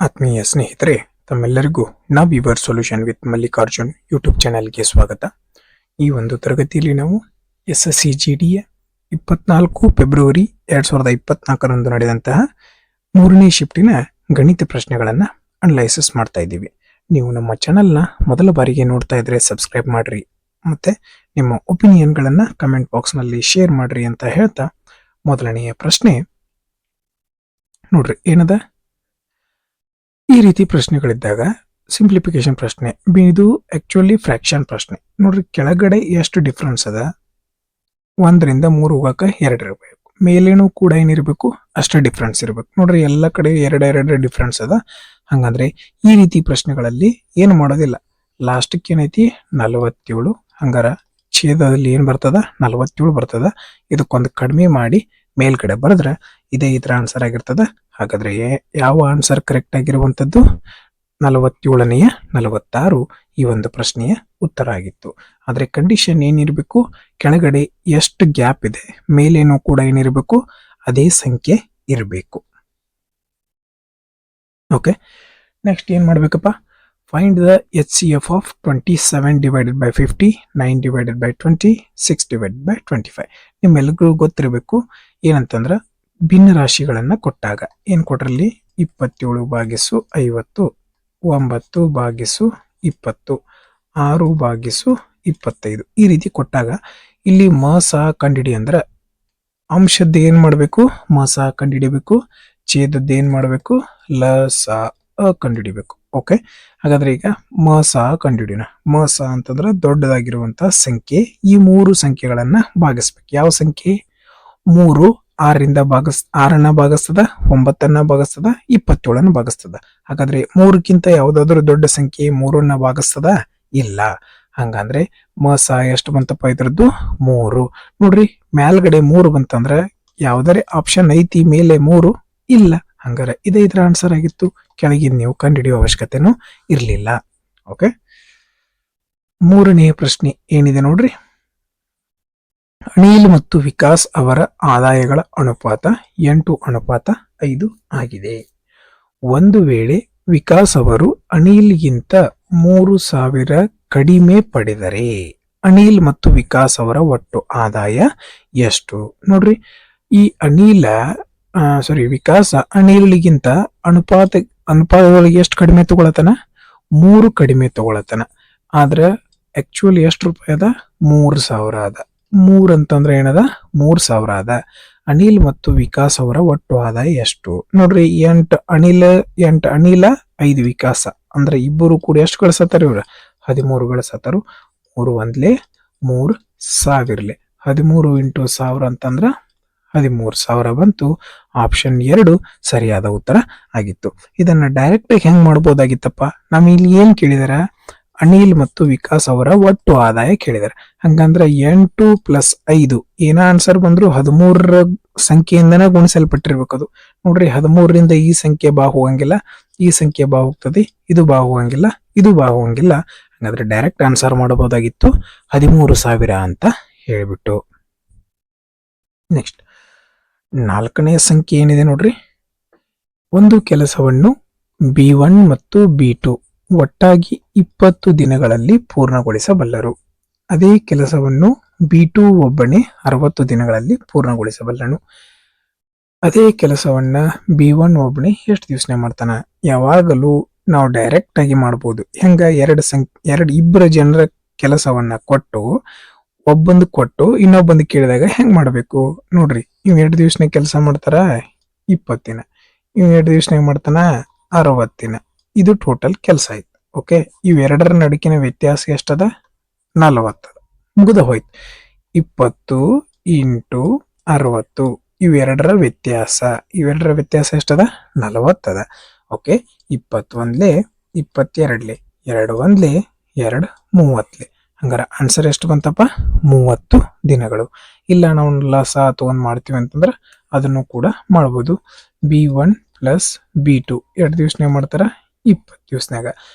ಆತ್ಮೀಯ ಸ್ನೇಹಿತರೆ, ತಮ್ಮೆಲ್ಲರಿಗೂ ನಾವಿವರ್ ಸೊಲ್ಯೂಷನ್ ವಿತ್ ಮಲ್ಲಿಕಾರ್ಜುನ್ ಯೂಟ್ಯೂಬ್ ಚಾನೆಲ್ಗೆ ಸ್ವಾಗತ. ಈ ಒಂದು ತರಗತಿಯಲ್ಲಿ ನಾವು SSCGDಯ 24 ಫೆಬ್ರವರಿ 2024ರಂದು ನಡೆದಂತಹ ಮೂರನೇ ಶಿಫ್ಟಿನ ಗಣಿತ ಪ್ರಶ್ನೆಗಳನ್ನು ಅನಲೈಸಿಸ್ ಮಾಡ್ತಾ ಇದ್ದೀವಿ. ನೀವು ನಮ್ಮ ಚಾನೆಲ್ನ ಮೊದಲ ಬಾರಿಗೆ ನೋಡ್ತಾ ಇದ್ರೆ ಸಬ್ಸ್ಕ್ರೈಬ್ ಮಾಡ್ರಿ, ಮತ್ತೆ ನಿಮ್ಮ ಒಪಿನಿಯನ್ಗಳನ್ನು ಕಮೆಂಟ್ ಬಾಕ್ಸ್ನಲ್ಲಿ ಶೇರ್ ಮಾಡ್ರಿ ಅಂತ ಹೇಳ್ತಾ, ಮೊದಲನೆಯ ಪ್ರಶ್ನೆ ನೋಡ್ರಿ ಏನದ. ಈ ರೀತಿ ಪ್ರಶ್ನೆಗಳಿದ್ದಾಗ ಸಿಂಪ್ಲಿಫಿಕೇಶನ್ ಪ್ರಶ್ನೆ, ಇದು ಆಕ್ಚುಲಿ ಫ್ರಾಕ್ಷನ್ ಪ್ರಶ್ನೆ. ನೋಡ್ರಿ, ಕೆಳಗಡೆ ಎಷ್ಟು ಡಿಫ್ರೆನ್ಸ್ ಅದ, 1ರಿಂದ 3 ಹೋಗಕ್ಕೆ 2 ಇರಬೇಕು, ಮೇಲೇನು ಕೂಡ ಏನಿರಬೇಕು ಅಷ್ಟೇ ಡಿಫ್ರೆನ್ಸ್ ಇರಬೇಕು. ನೋಡ್ರಿ, ಎಲ್ಲ ಕಡೆ 2 ಡಿಫ್ರೆನ್ಸ್ ಅದ. ಹಂಗಂದ್ರೆ ಈ ರೀತಿ ಪ್ರಶ್ನೆಗಳಲ್ಲಿ ಏನು ಮಾಡೋದಿಲ್ಲ, ಲಾಸ್ಟಕ್ಕೆ ಏನೈತಿ 47, ಹಂಗಾರ ಛೇದದಲ್ಲಿ ಏನ್ ಬರ್ತದ 47 ಬರ್ತದ. ಇದಕ್ಕೊಂದು ಕಡಿಮೆ ಮಾಡಿ ಮೇಲ್ಗಡೆ ಬರೆದ್ರೆ ಇದೇ ಇದರ ಆನ್ಸರ್ ಆಗಿರ್ತದ. ಹಾಗಾದ್ರೆ ಯಾವ ಆನ್ಸರ್ ಕರೆಕ್ಟ್ ಆಗಿರುವಂತದ್ದು 47ನೇಯ 46 ಈ ಒಂದು ಪ್ರಶ್ನೆಯ ಉತ್ತರ ಆಗಿತ್ತು. ಆದ್ರೆ ಕಂಡೀಷನ್ ಏನಿರಬೇಕು, ಕೆಳಗಡೆ ಎಷ್ಟು ಗ್ಯಾಪ್ ಇದೆ, ಮೇಲೇನೂ ಕೂಡ ಏನಿರಬೇಕು ಅದೇ ಸಂಖ್ಯೆ ಇರಬೇಕು. ಓಕೆ, ನೆಕ್ಸ್ಟ್ ಏನ್ ಮಾಡ್ಬೇಕಪ್ಪ, find the HCF of 27 divided by 50, 9 divided by 20, 6 divided by 25. ನಿಮ್ಮೆಲ್ಲರಿಗೂ ಗೊತ್ತಿರಬೇಕು ಏನಂತಂದ್ರ, ಭಿನ್ನ ರಾಶಿಗಳನ್ನ ಕೊಟ್ಟಾಗ ಏನ್ ಕೊಟ್ರಲ್ಲಿ, 27 ಭಾಗಿಸು 50, 9 ಭಾಗಿಸು 20, 6 ಭಾಗಿಸು 25 ಈ ರೀತಿ ಕೊಟ್ಟಾಗ ಇಲ್ಲಿ ಮಸ ಕಂಡಿಡಿ ಅಂದ್ರ ಅಂಶದ್ದು ಏನ್ ಮಾಡ್ಬೇಕು, ಮಸ ಕಂಡಿಡಿಬೇಕು, ಛೇದದ್ದು ಏನ್ ಮಾಡ್ಬೇಕು, ಲಸ ಕಂಡುಹಿಡಿಬೇಕು. ಓಕೆ, ಹಾಗಾದ್ರೆ ಈಗ ಮಸ ಕಂಡುಹಿಡಿಯೋಣ. ಮಸ ಅಂತಂದ್ರೆ ದೊಡ್ಡದಾಗಿರುವಂತಹ ಸಂಖ್ಯೆ, ಈ 3 ಸಂಖ್ಯೆಗಳನ್ನ ಭಾಗಿಸ್ಬೇಕು. ಯಾವ ಸಂಖ್ಯೆ, 3 6ರಿಂದ 6ನ್ನ ಭಾಗಿಸ್ತದ, 9ನ್ನ ಭಾಗಿಸ್ತದ, 27ನ್ನ ಭಾಗಿಸ್ತದ. ಹಾಗಾದ್ರೆ 3ಕ್ಕಿಂತ ಯಾವ್ದಾದ್ರು ದೊಡ್ಡ ಸಂಖ್ಯೆ 3ನ್ನ ಭಾಗಿಸ್ತದ, ಇಲ್ಲ. ಹಂಗಂದ್ರೆ ಮಸ ಎಷ್ಟು ಬಂತಪ್ಪ ಇದ್ರದ್ದು 3. ನೋಡ್ರಿ, ಮೇಲ್ಗಡೆ 3 ಬಂತಂದ್ರ ಯಾವ್ದಾರೆ ಆಪ್ಷನ್ ಐತಿ, ಮೇಲೆ 3 ಇಲ್ಲ. ಹಂಗಾರೆ ಇದೇ ಇದ್ರ ಆನ್ಸರ್ ಆಗಿತ್ತು. ಕೆಳಗಿನ ನೀವು ಕಂಡುಹಿಡಿಯುವ ಅವಶ್ಯಕತೆನೂ ಇರ್ಲಿಲ್ಲ. ಓಕೆ, ಮೂರನೇ ಪ್ರಶ್ನೆ ಏನಿದೆ ನೋಡ್ರಿ, ಅನಿಲ್ ಮತ್ತು ವಿಕಾಸ್ ಅವರ ಆದಾಯಗಳ ಅನುಪಾತ 8:5 ಆಗಿದೆ. ಒಂದು ವೇಳೆ ವಿಕಾಸ್ ಅವರು ಅನಿಲ್ಗಿಂತ 3,000 ಕಡಿಮೆ ಪಡೆದರೆ ಅನಿಲ್ ಮತ್ತು ವಿಕಾಸ್ ಅವರ ಒಟ್ಟು ಆದಾಯ ಎಷ್ಟು? ನೋಡ್ರಿ, ಈ ವಿಕಾಸ ಅನಿಲ್ಗಿಂತ ಅನುಪಾತದೊಳಗೆ ಎಷ್ಟು ಕಡಿಮೆ ತಗೊಳತನ, 3 ಕಡಿಮೆ ತಗೊಳತನ. ಆದ್ರ ಆಕ್ಚುಲಿ ಎಷ್ಟು ರೂಪಾಯಿ ಅದ, 3,000 ಅದ. 3 ಅಂತಂದ್ರೆ ಏನದ, 3,000 ಅದ. ಅನಿಲ್ ಮತ್ತು ವಿಕಾಸ್ ಅವರ ಒಟ್ಟು ಆದಾಯ ಎಷ್ಟು? ನೋಡ್ರಿ, 8 ಅನಿಲ 5 ವಿಕಾಸ ಅಂದ್ರೆ ಇಬ್ಬರು ಕೂಡ ಎಷ್ಟು ಗಳಿಸತ್ತಾರ, ಇವ್ರ 13 ಗಳಿಸತ್ತಾರು. 3 ಒಂದ್ಲೆ 3,000 13 ಇಂಟು 1000 ಅಂತಂದ್ರ 13,000 ಬಂತು. ಆಪ್ಷನ್ 2 ಸರಿಯಾದ ಉತ್ತರ ಆಗಿತ್ತು. ಇದನ್ನ ಡೈರೆಕ್ಟ್ ಆಗಿ ಹೆಂಗ್ ಮಾಡ್ಬೋದಾಗಿತ್ತಪ್ಪ, ನಮ್ ಇಲ್ಲಿ ಏನ್ ಕೇಳಿದಾರ, ಅನಿಲ್ ಮತ್ತು ವಿಕಾಸ್ ಅವರ ಒಟ್ಟು ಆದಾಯ ಕೇಳಿದಾರೆ. ಹಂಗಂದ್ರ 8 + 5 ಏನ ಆನ್ಸರ್ ಬಂದ್ರು 13 ಸಂಖ್ಯೆಯಿಂದನೇ ಗುಣಿಸಲ್ಪಟ್ಟಿರ್ಬೇಕು ಅದು. ನೋಡ್ರಿ, 13ರಿಂದ ಈ ಸಂಖ್ಯೆ ಬಾ ಹೋಗಂಗಿಲ್ಲ, ಈ ಸಂಖ್ಯೆ ಬಾ ಹೋಗ್ತದೆ, ಇದು ಬಾ ಹೋಗಂಗಿಲ್ಲ, ಇದು ಬಾ ಹೋಗಂಗಿಲ್ಲ. ಹಂಗಾದ್ರೆ ಡೈರೆಕ್ಟ್ ಆನ್ಸರ್ ಮಾಡಬಹುದಾಗಿತ್ತು 13,000 ಅಂತ ಹೇಳ್ಬಿಟ್ಟು. ನೆಕ್ಸ್ಟ್ 4ನೇ ಸಂಖ್ಯೆ ಏನಿದೆ ನೋಡ್ರಿ, ಒಂದು ಕೆಲಸವನ್ನು B1 ಮತ್ತು B2 ಒಟ್ಟಾಗಿ 20 ದಿನಗಳಲ್ಲಿ ಪೂರ್ಣಗೊಳಿಸಬಲ್ಲರು. ಅದೇ ಕೆಲಸವನ್ನು B2 ಒಬ್ಬನೇ 60 ದಿನಗಳಲ್ಲಿ ಪೂರ್ಣಗೊಳಿಸಬಲ್ಲನು. ಅದೇ ಕೆಲಸವನ್ನ B1 ಒಬ್ಬನೇ ಎಷ್ಟು ದಿವಸನೇ ಮಾಡ್ತಾನ? ಯಾವಾಗಲೂ ನಾವು ಡೈರೆಕ್ಟ್ ಆಗಿ ಮಾಡ್ಬೋದು. ಹೆಂಗ, ಇಬ್ಬರ ಜನರ ಕೆಲಸವನ್ನ ಕೊಟ್ಟು ಕೊಟ್ಟು ಇನ್ನೊಬ್ಬಂದು ಕೇಳಿದಾಗ ಹೆಂಗ್ ಮಾಡ್ಬೇಕು ನೋಡ್ರಿ. ಇವ್ 2 ದಿವಸನೇ ಕೆಲಸ ಮಾಡ್ತಾರ 20 ದಿನ, ಇವ್ 2 ದಿವಸನಾಗ ಮಾಡ್ತಾನ 60 ದಿನ. ಇದು ಟೋಟಲ್ ಕೆಲಸ ಆಯ್ತು. ಓಕೆ, ಇವೆರಡರ ನಡುಕಿನ ವ್ಯತ್ಯಾಸ ಎಷ್ಟದ, 40 ಅದ. ಮುಗಿದ ಹೋಯ್ತು. 20 ಇಂಟು 60 ಇವೆರಡರ ವ್ಯತ್ಯಾಸ ಎಷ್ಟದ, 40 ಅದ. ಓಕೆ, 21 22 2 1 2 30. ಹಂಗಾರ ಆನ್ಸರ್ ಎಷ್ಟು ಬಂತಪ್ಪ, 30 ದಿನಗಳು. ಇಲ್ಲ ನಾವು ಲಸ ತಗೊಂಡ್ ಮಾಡ್ತೀವಿ ಅಂತಂದ್ರ ಅದನ್ನು ಕೂಡ ಮಾಡ್ಬೋದು. B1 + B2 2 ದಿವಸನಾಗ ಮಾಡ್ತಾರ 20 ದಿವಸನಾಗ,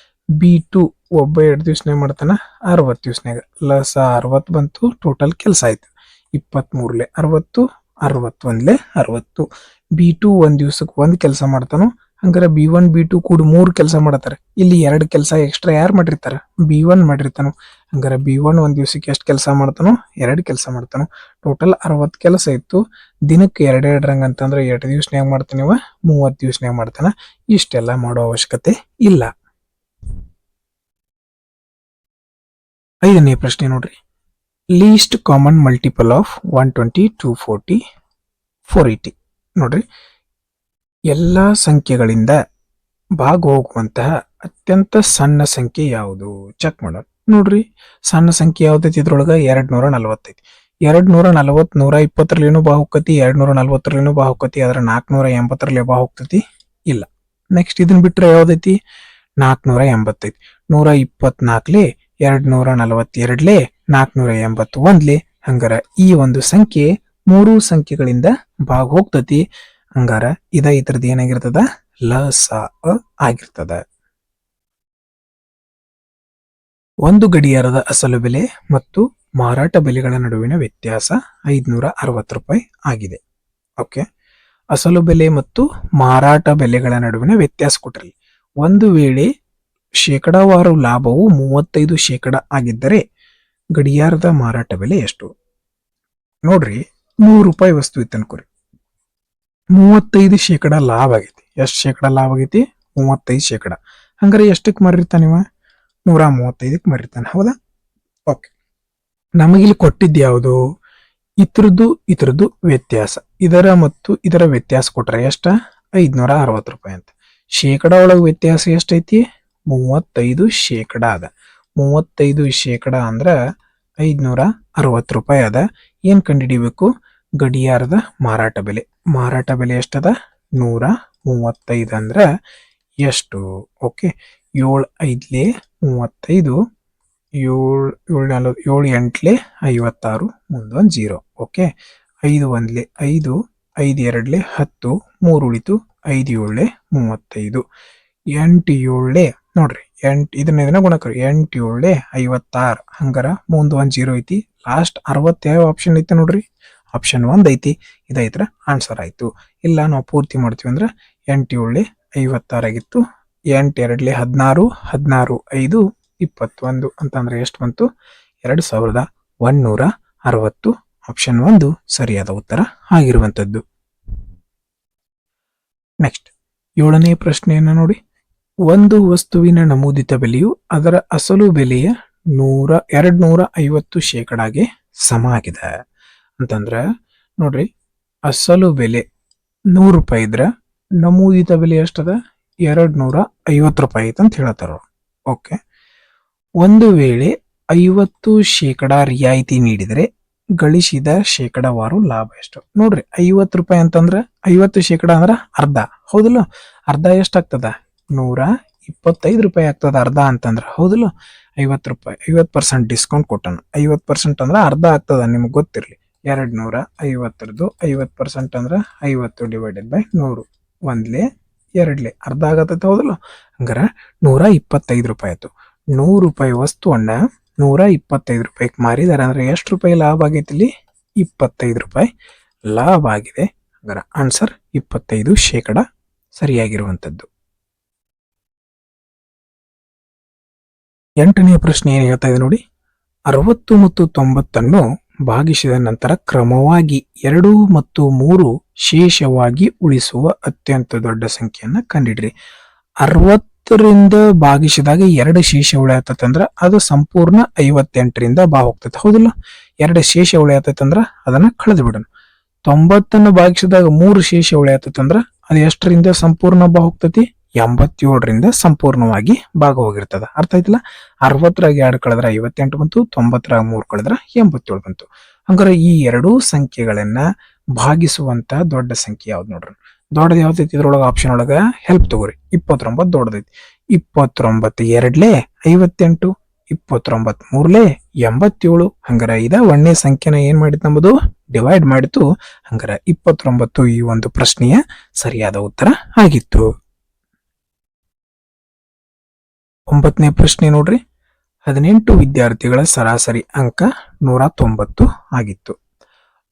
B2 ಒಬ್ಬ 2 ದಿವಸನಾಗ ಮಾಡ್ತಾನ 60 ದಿವಸನಾಗ. ಲಸ 60 ಬಂತು, ಟೋಟಲ್ ಕೆಲಸ ಆಯ್ತು 23 60 61 60. B2 ಒಂದ್ ದಿವ್ಸಕ್ಕೆ ಒಂದ್ ಕೆಲಸ ಮಾಡ್ತಾನು, ಹಂಗಾರೆ B1 B2 ಕೂಡ 3 ಕೆಲಸ ಮಾಡತ್ತಾರೆ. ಇಲ್ಲಿ 2 ಕೆಲಸ ಎಕ್ಸ್ಟ್ರಾ ಯಾರು ಮಾಡಿರ್ತಾರ? B1 ಮಾಡಿರ್ತಾನು. ಹಂಗಾರೆ B1 ಒಂದ್ ದಿವಸಕ್ಕೆ ಎಷ್ಟು ಕೆಲಸ ಮಾಡ್ತಾನೋ? 2 ಕೆಲಸ ಮಾಡ್ತಾನೋ. ಟೋಟಲ್ 60 ಕೆಲಸ ಇತ್ತು. ದಿನಕ್ಕೆ 2 ರಂಗ್ ಅಂತಂದ್ರೆ 2 ದಿವಸನ್ಯಾಗ ಮಾಡ್ತಾನಿವ, 30 ದಿವಸನ್ಯಾಗ ಮಾಡ್ತಾನ. ಇಷ್ಟೆಲ್ಲ ಮಾಡೋ ಅವಶ್ಯಕತೆ ಇಲ್ಲ. 5ನೇ ಪ್ರಶ್ನೆ ನೋಡ್ರಿ. List common multiple of 120, 240, 480. ನೋಡ್ರಿ, ಎಲ್ಲಾ ಸಂಖ್ಯೆಗಳಿಂದ ಭಾಗ ಹೋಗುವಂತಹ ಅತ್ಯಂತ ಸಣ್ಣ ಸಂಖ್ಯೆ ಯಾವುದು? ಚೆಕ್ ಮಾಡೋಣ. ನೋಡ್ರಿ, ಸಣ್ಣ ಸಂಖ್ಯೆ ಯಾವ್ದೈತಿ ಇದ್ರೊಳಗ? 240 240 120 ಬಾ ಹೋಗ್ತತಿ, 240 ಬಾ ಹೋಗ್ತತಿ, ಆದ್ರೆ 480 ಬಾ ಹೋಗ್ತತಿ? ಇಲ್ಲ. ನೆಕ್ಸ್ಟ್ ಇದನ್ ಬಿಟ್ರೆ ಯಾವ್ದೈತಿ? 485 124 242 481. ಹಂಗಾರ ಈ ಒಂದು ಸಂಖ್ಯೆ 3 ಸಂಖ್ಯೆಗಳಿಂದ ಭಾಗ ಹೋಗ್ತತಿ. ಹಂಗಾರ ಇದ್ರದ್ದು ಏನಾಗಿರ್ತದ? ಲಸ ಆಗಿರ್ತದ. ಒಂದು ಗಡಿಯಾರದ ಅಸಲು ಬೆಲೆ ಮತ್ತು ಮಾರಾಟ ಬೆಲೆಗಳ ನಡುವಿನ ವ್ಯತ್ಯಾಸ 560 ರೂಪಾಯಿ ಆಗಿದೆ. ಓಕೆ, ಅಸಲು ಬೆಲೆ ಮತ್ತು ಮಾರಾಟ ಬೆಲೆಗಳ ನಡುವಿನ ವ್ಯತ್ಯಾಸ ಕೊಟ್ರಿ. ಒಂದು ವೇಳೆ ಶೇಕಡಾವಾರು ಲಾಭವು 35% ಆಗಿದ್ದರೆ ಗಡಿಯಾರದ ಮಾರಾಟ ಬೆಲೆ ಎಷ್ಟು? ನೋಡ್ರಿ, 100 ರೂಪಾಯಿ ವಸ್ತು ಇತ್ತು ಅನ್ಕೋರಿ, 35% ಲಾಭ ಆಗೈತಿ. ಎಷ್ಟು ಶೇಕಡ ಲಾಭ ಆಗೈತಿ? 35%. ಹಂಗಾರೆ ಎಷ್ಟಕ್ಕೆ ಮಾರಿರ್ತಾನಿವ? 135ಕ್ಕೆ ಮಾರಿರ್ತಾನೆ, ಹೌದಾ? ಓಕೆ, ನಮಗಿಲ್ಲಿ ಕೊಟ್ಟಿದ್ದು ಯಾವುದು? ಇದ್ರದ್ದು ವ್ಯತ್ಯಾಸ. ಇದರ ಮತ್ತು ಇದರ ವ್ಯತ್ಯಾಸ ಕೊಟ್ರೆ ಎಷ್ಟ? 560 ರೂಪಾಯಿ ಅಂತ. ಶೇಕಡ ಒಳಗೆ ವ್ಯತ್ಯಾಸ ಎಷ್ಟೈತಿ? 35% ಅದ. 35% ಅಂದ್ರ 560 ರೂಪಾಯಿ ಅದ. ಏನ್ ಕಂಡುಹಿಡಿಬೇಕು? ಗಡಿಯಾರದ ಮಾರಾಟ ಬೆಲೆ. ಮಾರಾಟ ಬೆಲೆ ಎಷ್ಟದ? 135 ಅಂದ್ರ ಎಷ್ಟು? ಓಕೆ, 7 5 35, 7 7 8 56, ಮುಂದೊಂದು 0. ಓಕೆ, 5 1 5, 5 2 10, 3 ಉಳಿತು, 5 7 35, 8 7 ನೋಡ್ರಿ, 8 ಇದನ್ನ ಗುಣಕರಿ, 8 7 56. ಹಂಗಾರ ಮುಂದೊಂದು 0 ಐತಿ. ಲಾಸ್ಟ್ 60 ಯಾವ ಆಪ್ಷನ್ ಐತಿ ನೋಡ್ರಿ? ಆಪ್ಷನ್ 1 ಐತಿ. ಇದೈತ್ರ ಆನ್ಸರ್ ಆಯ್ತು. ಇಲ್ಲ ನಾವು ಪೂರ್ತಿ ಮಾಡ್ತೀವಿ ಅಂದ್ರೆ 8 7 56 ಆಗಿತ್ತು. 8 2 16, 16 5 21 ಅಂತಂದ್ರೆ ಎಷ್ಟು ಬಂತು? 2160. ಆಪ್ಷನ್ 1 ಸರಿಯಾದ ಉತ್ತರ ಆಗಿರುವಂತದ್ದು. ನೆಕ್ಸ್ಟ್ 7ನೇ ಪ್ರಶ್ನೆಯನ್ನ ನೋಡಿ. ಒಂದು ವಸ್ತುವಿನ ನಮೂದಿತ ಬೆಲೆಯು ಅದರ ಅಸಲು ಬೆಲೆಯ 250%ಗೆ ಸಮ ಆಗಿದೆ ಅಂತಂದ್ರ, ನೋಡ್ರಿ, ಅಸಲು ಬೆಲೆ 100 ರೂಪಾಯಿ ಇದ್ರ ನಮೂದಿತ ಬೆಲೆ ಎಷ್ಟದ? 250 ರೂಪಾಯಿ ಐತೆ ಅಂತ ಹೇಳತ್ತಾರ. ಓಕೆ, ಒಂದು ವೇಳೆ 50% ರಿಯಾಯಿತಿ ನೀಡಿದರೆ ಗಳಿಸಿದ ಶೇಕಡಾವಾರು ಲಾಭ ಎಷ್ಟು? ನೋಡ್ರಿ, 50 ರೂಪಾಯಿ ಅಂತಂದ್ರ 50% ಅಂದ್ರ ಅರ್ಧ, ಹೌದಿಲ್ಲ? ಅರ್ಧ ಎಷ್ಟಾಗ್ತದ? 125 ರೂಪಾಯಿ ಆಗ್ತದ ಅರ್ಧ ಅಂತಂದ್ರ, ಹೌದಿಲ್ಲ? 50 ರೂಪಾಯಿ 50% ಡಿಸ್ಕೌಂಟ್ ಕೊಟ್ಟನು. 50% ಅಂದ್ರ ಅರ್ಧ ಆಗ್ತದ, ನಿಮ್ಗೆ ಗೊತ್ತಿರ್ಲಿ. 250 50% ಅಂದ್ರ 50 ಡಿವೈಡೆಡ್ ಬೈ 100, 1 2 ಅರ್ಧ ಆಗತ್ತೈತೆ, ಹೌದಲ್ಲ? ಹಂಗಾರ 125 ರೂಪಾಯಿ ಆಯ್ತು. 100 ರೂಪಾಯಿ ವಸ್ತುವನ್ನ 125 ರೂಪಾಯಿಗೆ ಮಾರಿದಾರೆ ಅಂದ್ರೆ ಎಷ್ಟು ರೂಪಾಯಿ ಲಾಭ ಆಗೈತಿ? ಇಲ್ಲಿ 25 ರೂಪಾಯಿ ಲಾಭ ಆಗಿದೆ. ಹಂಗಾರ ಆನ್ಸರ್ 25% ಸರಿಯಾಗಿರುವಂತದ್ದು. 8ನೇ ಪ್ರಶ್ನೆ ಏನ್ ಹೇಳ್ತಾ ಇದೆ ನೋಡಿ. 60 ಮತ್ತು 90 ಭಾಗಿಸಿದ ನಂತರ ಕ್ರಮವಾಗಿ 2 ಮತ್ತು 3 ಶೇಷವಾಗಿ ಉಳಿಸುವ ಅತ್ಯಂತ ದೊಡ್ಡ ಸಂಖ್ಯೆಯನ್ನ ಕಂಡಿಡ್ರಿ. 60ರಿಂದ ಭಾಗಿಸಿದಾಗ 2 ಶೇಷ ಉಳಿಯತ್ತಂದ್ರ ಅದು ಸಂಪೂರ್ಣ 58ರಿಂದ ಬಾ ಹೋಗ್ತೈತೆ, ಹೌದಿಲ್ಲ? 2 ಶೇಷ ಉಳಿಯತ್ತಂದ್ರ ಅದನ್ನ ಕಳೆದು ಬಿಡೋಣ. 90 ಭಾಗಿಸಿದಾಗ 3 ಶೇಷ ಉಳಿಯತ್ತಂದ್ರ ಅದು ಎಷ್ಟರಿಂದ ಸಂಪೂರ್ಣ ಬಾ ಹೋಗ್ತತಿ? 87ರಿಂದ ಸಂಪೂರ್ಣವಾಗಿ ಭಾಗ ಹೋಗಿರ್ತದ. ಅರ್ಥ ಆಯ್ತಲ್ಲ? 60ರಾಗ 2 ಕಳೆದ್ರ 58 ಬಂತು, 90ರಾಗ 3 ಕಳೆದ್ರ 87 ಬಂತು. ಹಂಗಾರೆ ಈ ಎರಡೂ ಸಂಖ್ಯೆಗಳನ್ನ ಭಾಗಿಸುವಂತ ದೊಡ್ಡ ಸಂಖ್ಯೆ ಯಾವ್ದು ನೋಡ್ರಿ? ದೊಡ್ಡದು ಯಾವ್ದೈತಿ ಇದ್ರೊಳಗ? ಆಪ್ಷನ್ ಒಳಗ ಹೆಲ್ಪ್ ತಗೋರಿ. 29 ದೊಡ್ಡದೈತಿ. 29 2 58, 29 3 87. ಹಂಗಾರ ಇದ ಒಂದೇ ಸಂಖ್ಯೆನ ಏನ್ ಮಾಡಿತ್ ನಮ್ಮದು? ಡಿವೈಡ್ ಮಾಡಿತು. ಹಂಗಾರ 29 ಈ ಒಂದು ಪ್ರಶ್ನೆಯ ಸರಿಯಾದ ಉತ್ತರ ಆಗಿತ್ತು. 9ನೇ ಪ್ರಶ್ನೆ ನೋಡ್ರಿ. 18 ವಿದ್ಯಾರ್ಥಿಗಳ ಸರಾಸರಿ ಅಂಕ 190 ಆಗಿತ್ತು.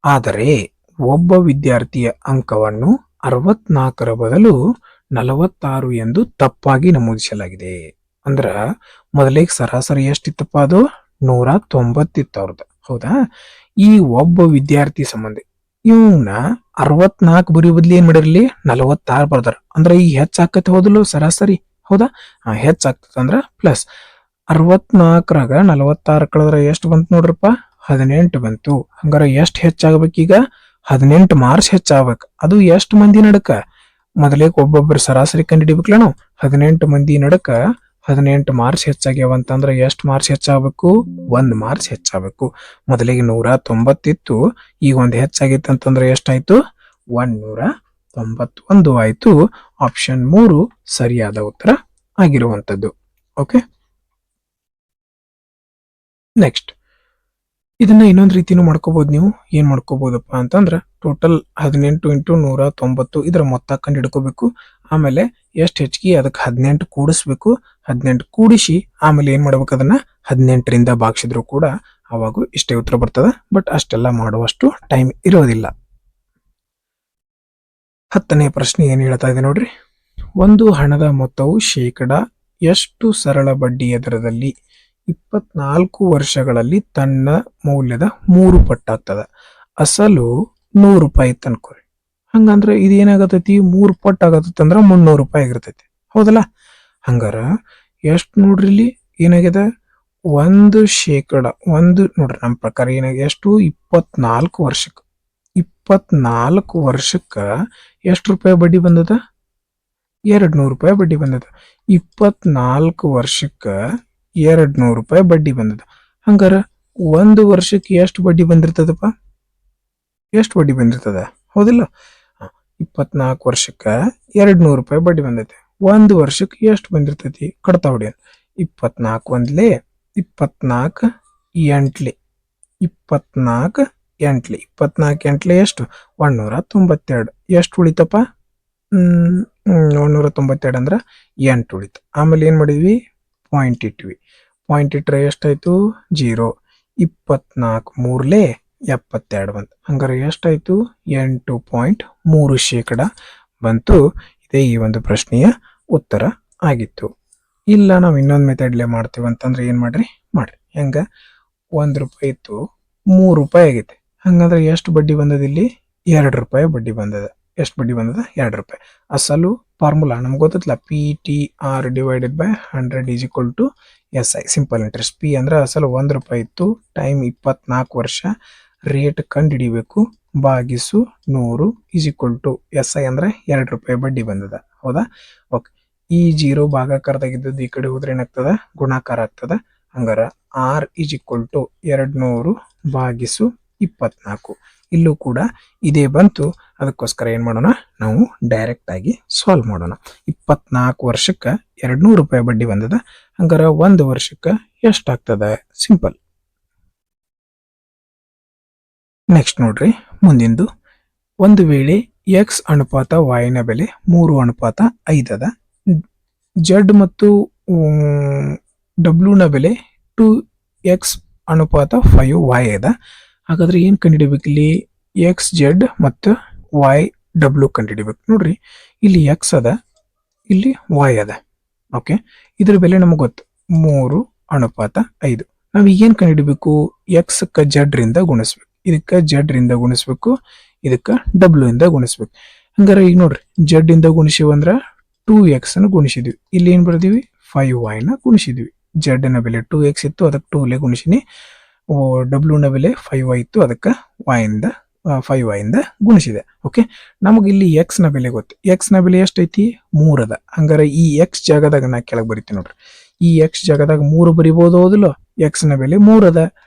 ಆದರೆ ಒಬ್ಬ ವಿದ್ಯಾರ್ಥಿಯ ಅಂಕವನ್ನು 64ರ ಬದಲು 46 ಎಂದು ತಪ್ಪಾಗಿ ನಮೂದಿಸಲಾಗಿದೆ. ಅಂದ್ರ ಮೊದಲಿಗೆ ಸರಾಸರಿ ಎಷ್ಟಿತ್ತಪ್ಪ, ಅದು 190 ಅವ್ರದ್ದು. ಹೌದಾ? ಈ ಒಬ್ಬ ವಿದ್ಯಾರ್ಥಿ ಸಂಬಂಧಿ ಇವನ್ನ 64 ಬರೀ ಬದ್ಲಿ ಏನ್ ಮಾಡಿರ್ಲಿ 46 ಬರ್ದಾರ. ಅಂದ್ರೆ ಈಗ ಹೆಚ್ಚಾಕತಿ ಹೋದಲು ಸರಾಸರಿ. ಹೌದಾ? ಹೆಚ್ಚಾಗ್ತದ ಅಂದ್ರ ಪ್ಲಸ್ 64ರಾಗ 46 ಕಳೆದ್ರ ಎಷ್ಟು ಬಂತು ನೋಡ್ರಪ್ಪ, 18 ಬಂತು. ಹಂಗಾರ ಎಷ್ಟು ಹೆಚ್ಚಾಗಬೇಕೀಗ, 18 ಮಾರ್ಕ್ಸ್ ಹೆಚ್ಚಾಗಬೇಕು. ಅದು ಎಷ್ಟು ಮಂದಿ ನಡಕ, ಮೊದಲಿಗೆ ಒಬ್ಬೊಬ್ಬರು ಸರಾಸರಿ ಕಂಡುಹಿಡಿಬೇಕಲ್ಲ ನಾವು. 18 ಮಂದಿ ನಡಕ 18 ಮಾರ್ಕ್ಸ್ ಹೆಚ್ಚಾಗ್ಯಾವ ಅಂತಂದ್ರೆ ಎಷ್ಟು ಮಾರ್ಕ್ಸ್ ಹೆಚ್ಚಾಗಬೇಕು, 1 ಮಾರ್ಕ್ಸ್ ಹೆಚ್ಚಾಗಬೇಕು. ಮೊದಲಿಗೆ 190 ಇತ್ತು, ಈಗ ಒಂದು ಹೆಚ್ಚಾಗಿತ್ತು ಅಂತಂದ್ರೆ ಎಷ್ಟಾಯ್ತು, 191 ಆಯ್ತು. ಆಪ್ಷನ್ 3 ಸರಿಯಾದ ಉತ್ತರ ಆಗಿರುವಂತದ್ದು. ಓಕೆ, ನೆಕ್ಸ್ಟ್ ಇದನ್ನ ಇನ್ನೊಂದು ರೀತಿನೂ ಮಾಡ್ಕೋಬಹುದು. ನೀವು ಏನ್ ಮಾಡ್ಕೋಬಹುದಪ್ಪ ಅಂತಂದ್ರ ಟೋಟಲ್ 18 ಇಂಟು 190 ಇದರ ಮೊತ್ತ ಕಂಡು ಹಿಡ್ಕೋಬೇಕು. ಆಮೇಲೆ ಎಷ್ಟು ಹೆಚ್ಚಿಗೆ ಅದಕ್ಕೆ 18 ಕೂಡಿಸ್ಬೇಕು. 18 ಕೂಡಿಸಿ ಆಮೇಲೆ ಏನ್ ಮಾಡ್ಬೇಕು, ಅದನ್ನ 18ರಿಂದ ಭಾಗಿಸಿದ್ರು ಕೂಡ ಅವಾಗೂ ಇಷ್ಟೇ ಉತ್ತರ ಬರ್ತದ. ಬಟ್ ಅಷ್ಟೆಲ್ಲ ಮಾಡುವಷ್ಟು ಟೈಮ್ ಇರೋದಿಲ್ಲ. 10ನೇ ಪ್ರಶ್ನೆ ಏನ್ ಹೇಳ್ತಾ ಇದೆ ನೋಡ್ರಿ. ಒಂದು ಹಣದ ಮೊತ್ತವು ಶೇಕಡ ಎಷ್ಟು ಸರಳ ಬಡ್ಡಿಯ ದರದಲ್ಲಿ 24 ವರ್ಷಗಳಲ್ಲಿ ತನ್ನ ಮೌಲ್ಯದ 3 ಪಟ್ಟಾಗ್ತದ. ಅಸಲು 100 ರೂಪಾಯಿ ಇತ್ತು ಅನ್ಕೋರಿ. ಹಂಗಂದ್ರೆ ಇದು ಏನಾಗತೈತಿ, 3 ಪಟ್ಟು ಆಗತೈತಿ ಅಂದ್ರ 300 ರೂಪಾಯಿ ಆಗಿರ್ತೈತಿ. ಹೌದಲ್ಲ? ಹಂಗಾರ ಎಷ್ಟು ನೋಡ್ರಿ, ಇಲ್ಲಿ ಏನಾಗ್ಯದ, 1% ನೋಡ್ರಿ ನಮ್ಮ ಪ್ರಕಾರ ಏನಾಗ ಎಷ್ಟು, 24 ವರ್ಷಕ್ಕೆ 24 ವರ್ಷಕ್ಕ ಎಷ್ಟು ರೂಪಾಯಿ ಬಡ್ಡಿ ಬಂದದ, 200 ರೂಪಾಯಿ ಬಡ್ಡಿ ಬಂದದ. 24 ವರ್ಷಕ್ಕ 200 ರೂಪಾಯಿ ಬಡ್ಡಿ ಬಂದದ. ಹಂಗಾರ 1 ವರ್ಷಕ್ಕೆ ಎಷ್ಟು ಬಡ್ಡಿ ಬಂದಿರ್ತದಪ್ಪ, ಎಷ್ಟು ಬಡ್ಡಿ ಬಂದಿರ್ತದ, ಹೌದಿಲ್ಲ? 24 ವರ್ಷಕ್ಕ 200 ರೂಪಾಯಿ ಬಡ್ಡಿ ಬಂದೈತೆ. 1 ವರ್ಷಕ್ಕೆ ಎಷ್ಟು ಬಂದಿರ್ತೈತಿ, ಕಡ್ತಾ ಹೊಡಿ. 24 ಒಂದ್ಲೆ 24 ಎಂಟ್ಲೆ 24 ಎಂಟ್ಲೆ 24 ಎಂಟ್ಲೆ ಎಷ್ಟು, 192. ಎಷ್ಟು ಉಳಿತಪ್ಪ, 192 ಅಂದ್ರ 8 ಉಳಿತು. ಆಮೇಲೆ ಏನ್ ಮಾಡಿದ್ವಿ, ಪಾಯಿಂಟ್ ಇಟ್ವಿ. ಪಾಯಿಂಟ್ ಇಟ್ರೆ ಎಷ್ಟಾಯ್ತು, 0. 24 ಮೂರ್ಲೆ 72 ಬಂತು. ಹಂಗಾರೆ ಎಷ್ಟಾಯ್ತು, 8.3% ಬಂತು. ಇದೇ ಈ ಒಂದು ಪ್ರಶ್ನೆಯ ಉತ್ತರ ಆಗಿತ್ತು. ಇಲ್ಲ ನಾವು ಇನ್ನೊಂದು ಮೆಥಡ್ಲೆ ಮಾಡ್ತೀವಿ ಅಂತಂದ್ರೆ ಏನ್ ಮಾಡ್ರಿ, ಹೆಂಗ, 1 ರೂಪಾಯಿ ಇತ್ತು, 3 ರೂಪಾಯಿ ಆಗೈತೆ. ಹಂಗಂದ್ರೆ ಎಷ್ಟು ಬಡ್ಡಿ ಬಂದದ, ಇಲ್ಲಿ 2 ರೂಪಾಯಿ ಬಡ್ಡಿ ಬಂದದ. ಎಷ್ಟು ಬಡ್ಡಿ ಬಂದದ, 2 ರೂಪಾಯಿ. ಅಸಲು ಫಾರ್ಮುಲಾ ನಮ್ಗೆ ಗೊತ್ತಲ್ಲ, PTR divided by 100 is equal to SI, simple interest. P ಅಂದ್ರೆ ಅಸಲು 1 ರೂಪಾಯಿ ಇತ್ತು, ಟೈಮ್ 24 ವರ್ಷ, ರೇಟ್ ಕಂಡು ಹಿಡಿಬೇಕು, ಭಾಗಿಸು 100 ಈಸ್ ಈಕ್ವಲ್ ಟು SI ಅಂದ್ರೆ 2 ರೂಪಾಯಿ ಬಡ್ಡಿ ಬಂದದ. ಹೌದಾ? ಓಕೆ, ಈ 0 ಭಾಗಾಕಾರದಾಗಿದ್ದದ್ದು ಈ ಕಡೆ ಹೋದ್ರೆ ಏನಾಗ್ತದ, ಗುಣಾಕಾರ ಆಗ್ತದ. ಹಂಗಾರ R ಈಸ್ ಈಕ್ವಲ್ ಟು 200 ಭಾಗಿಸು 24. ಇಲ್ಲೂ ಕೂಡ ಇದೇ ಬಂತು. ಅದಕ್ಕೋಸ್ಕರ ಏನ್ ಮಾಡೋಣ, ನಾವು ಡೈರೆಕ್ಟ್ ಆಗಿ ಸಾಲ್ವ್ ಮಾಡೋಣ. 24 ವರ್ಷಕ್ಕೆ 200 ರೂಪಾಯಿ ಬಡ್ಡಿ ಬಂದದ. ಹಂಗಾರ 1 ವರ್ಷಕ್ಕೆ ಎಷ್ಟಾಗ್ತದ, ಸಿಂಪಲ್. ನೆಕ್ಸ್ಟ್ ನೋಡ್ರಿ ಮುಂದಿಂದು. ಒಂದು ವೇಳೆ X ಅನುಪಾತ Y ನ ಬೆಲೆ 3:5 ಅದ, Z ಮತ್ತು W ನ ಬೆಲೆ 2X ಅನುಪಾತ 5Y ಅದ. ಹಾಗಾದ್ರೆ ಏನ್ ಕಂಡುಹಿಡಿಬೇಕು, ಇಲ್ಲಿ XZ ಮತ್ತು YW ಕಂಡುಹಿಡಿಬೇಕು. ನೋಡ್ರಿ, ಇಲ್ಲಿ X ಅದ, ಇಲ್ಲಿ Y ಅದ. ಓಕೆ, ಇದ್ರ ಬೆಲೆ ನಮಗೆ ಗೊತ್ತು 3:5. ನಾವ್ ಈಗೇನ್ ಕಂಡುಹಿಡಿಬೇಕು, X Z ರಿಂದ ಗುಣಿಸ್ಬೇಕು, ಇದಕ್ಕ Z ರಿಂದ ಗುಣಿಸ್ಬೇಕು, ಇದಕ್ಕ W ಇಂದ ಗುಣಿಸ್ಬೇಕು. ಹಂಗಾರ ಈಗ ನೋಡ್ರಿ, Z ಇಂದ ಗುಣಿಸಿವಂದ್ರ 2X ಅನ್ನು ಗುಣಿಸಿದ್ವಿ. ಇಲ್ಲಿ ಏನ್ ಬರ್ದೀವಿ, 5Y ನ ಗುಣಿಸಿದ್ವಿ. Z ನ ಬೆಲೆ 2X ಇತ್ತು, ಅದಕ್ಕೆ 2 ಗುಣಿಸಿನಿ. W ನ ಬೆಲೆ 5Y ಇತ್ತು, ಅದಕ್ಕೆ 5Y ಇಂದ ಗುಣಿಸಿದೆ. ಓಕೆ, ನಮಗೆ ಇಲ್ಲಿ X ನ ಬೆಲೆ ಗೊತ್ತು. X ನ ಬೆಲೆ ಎಷ್ಟೈತಿ, 3 ಅದ. ಹಂಗಾರ ಈ X ಜಾಗದಾಗ ನಾ ಕೆಳಗೆ ಬರಿತೀನಿ ನೋಡ್ರಿ. ಈ X ಜಾಗದಾಗ 3 ಬರಿಬಹುದು, ಹೌದಿಲ್ಲ? X ನ ಬೆಲೆ 3 ಅದ.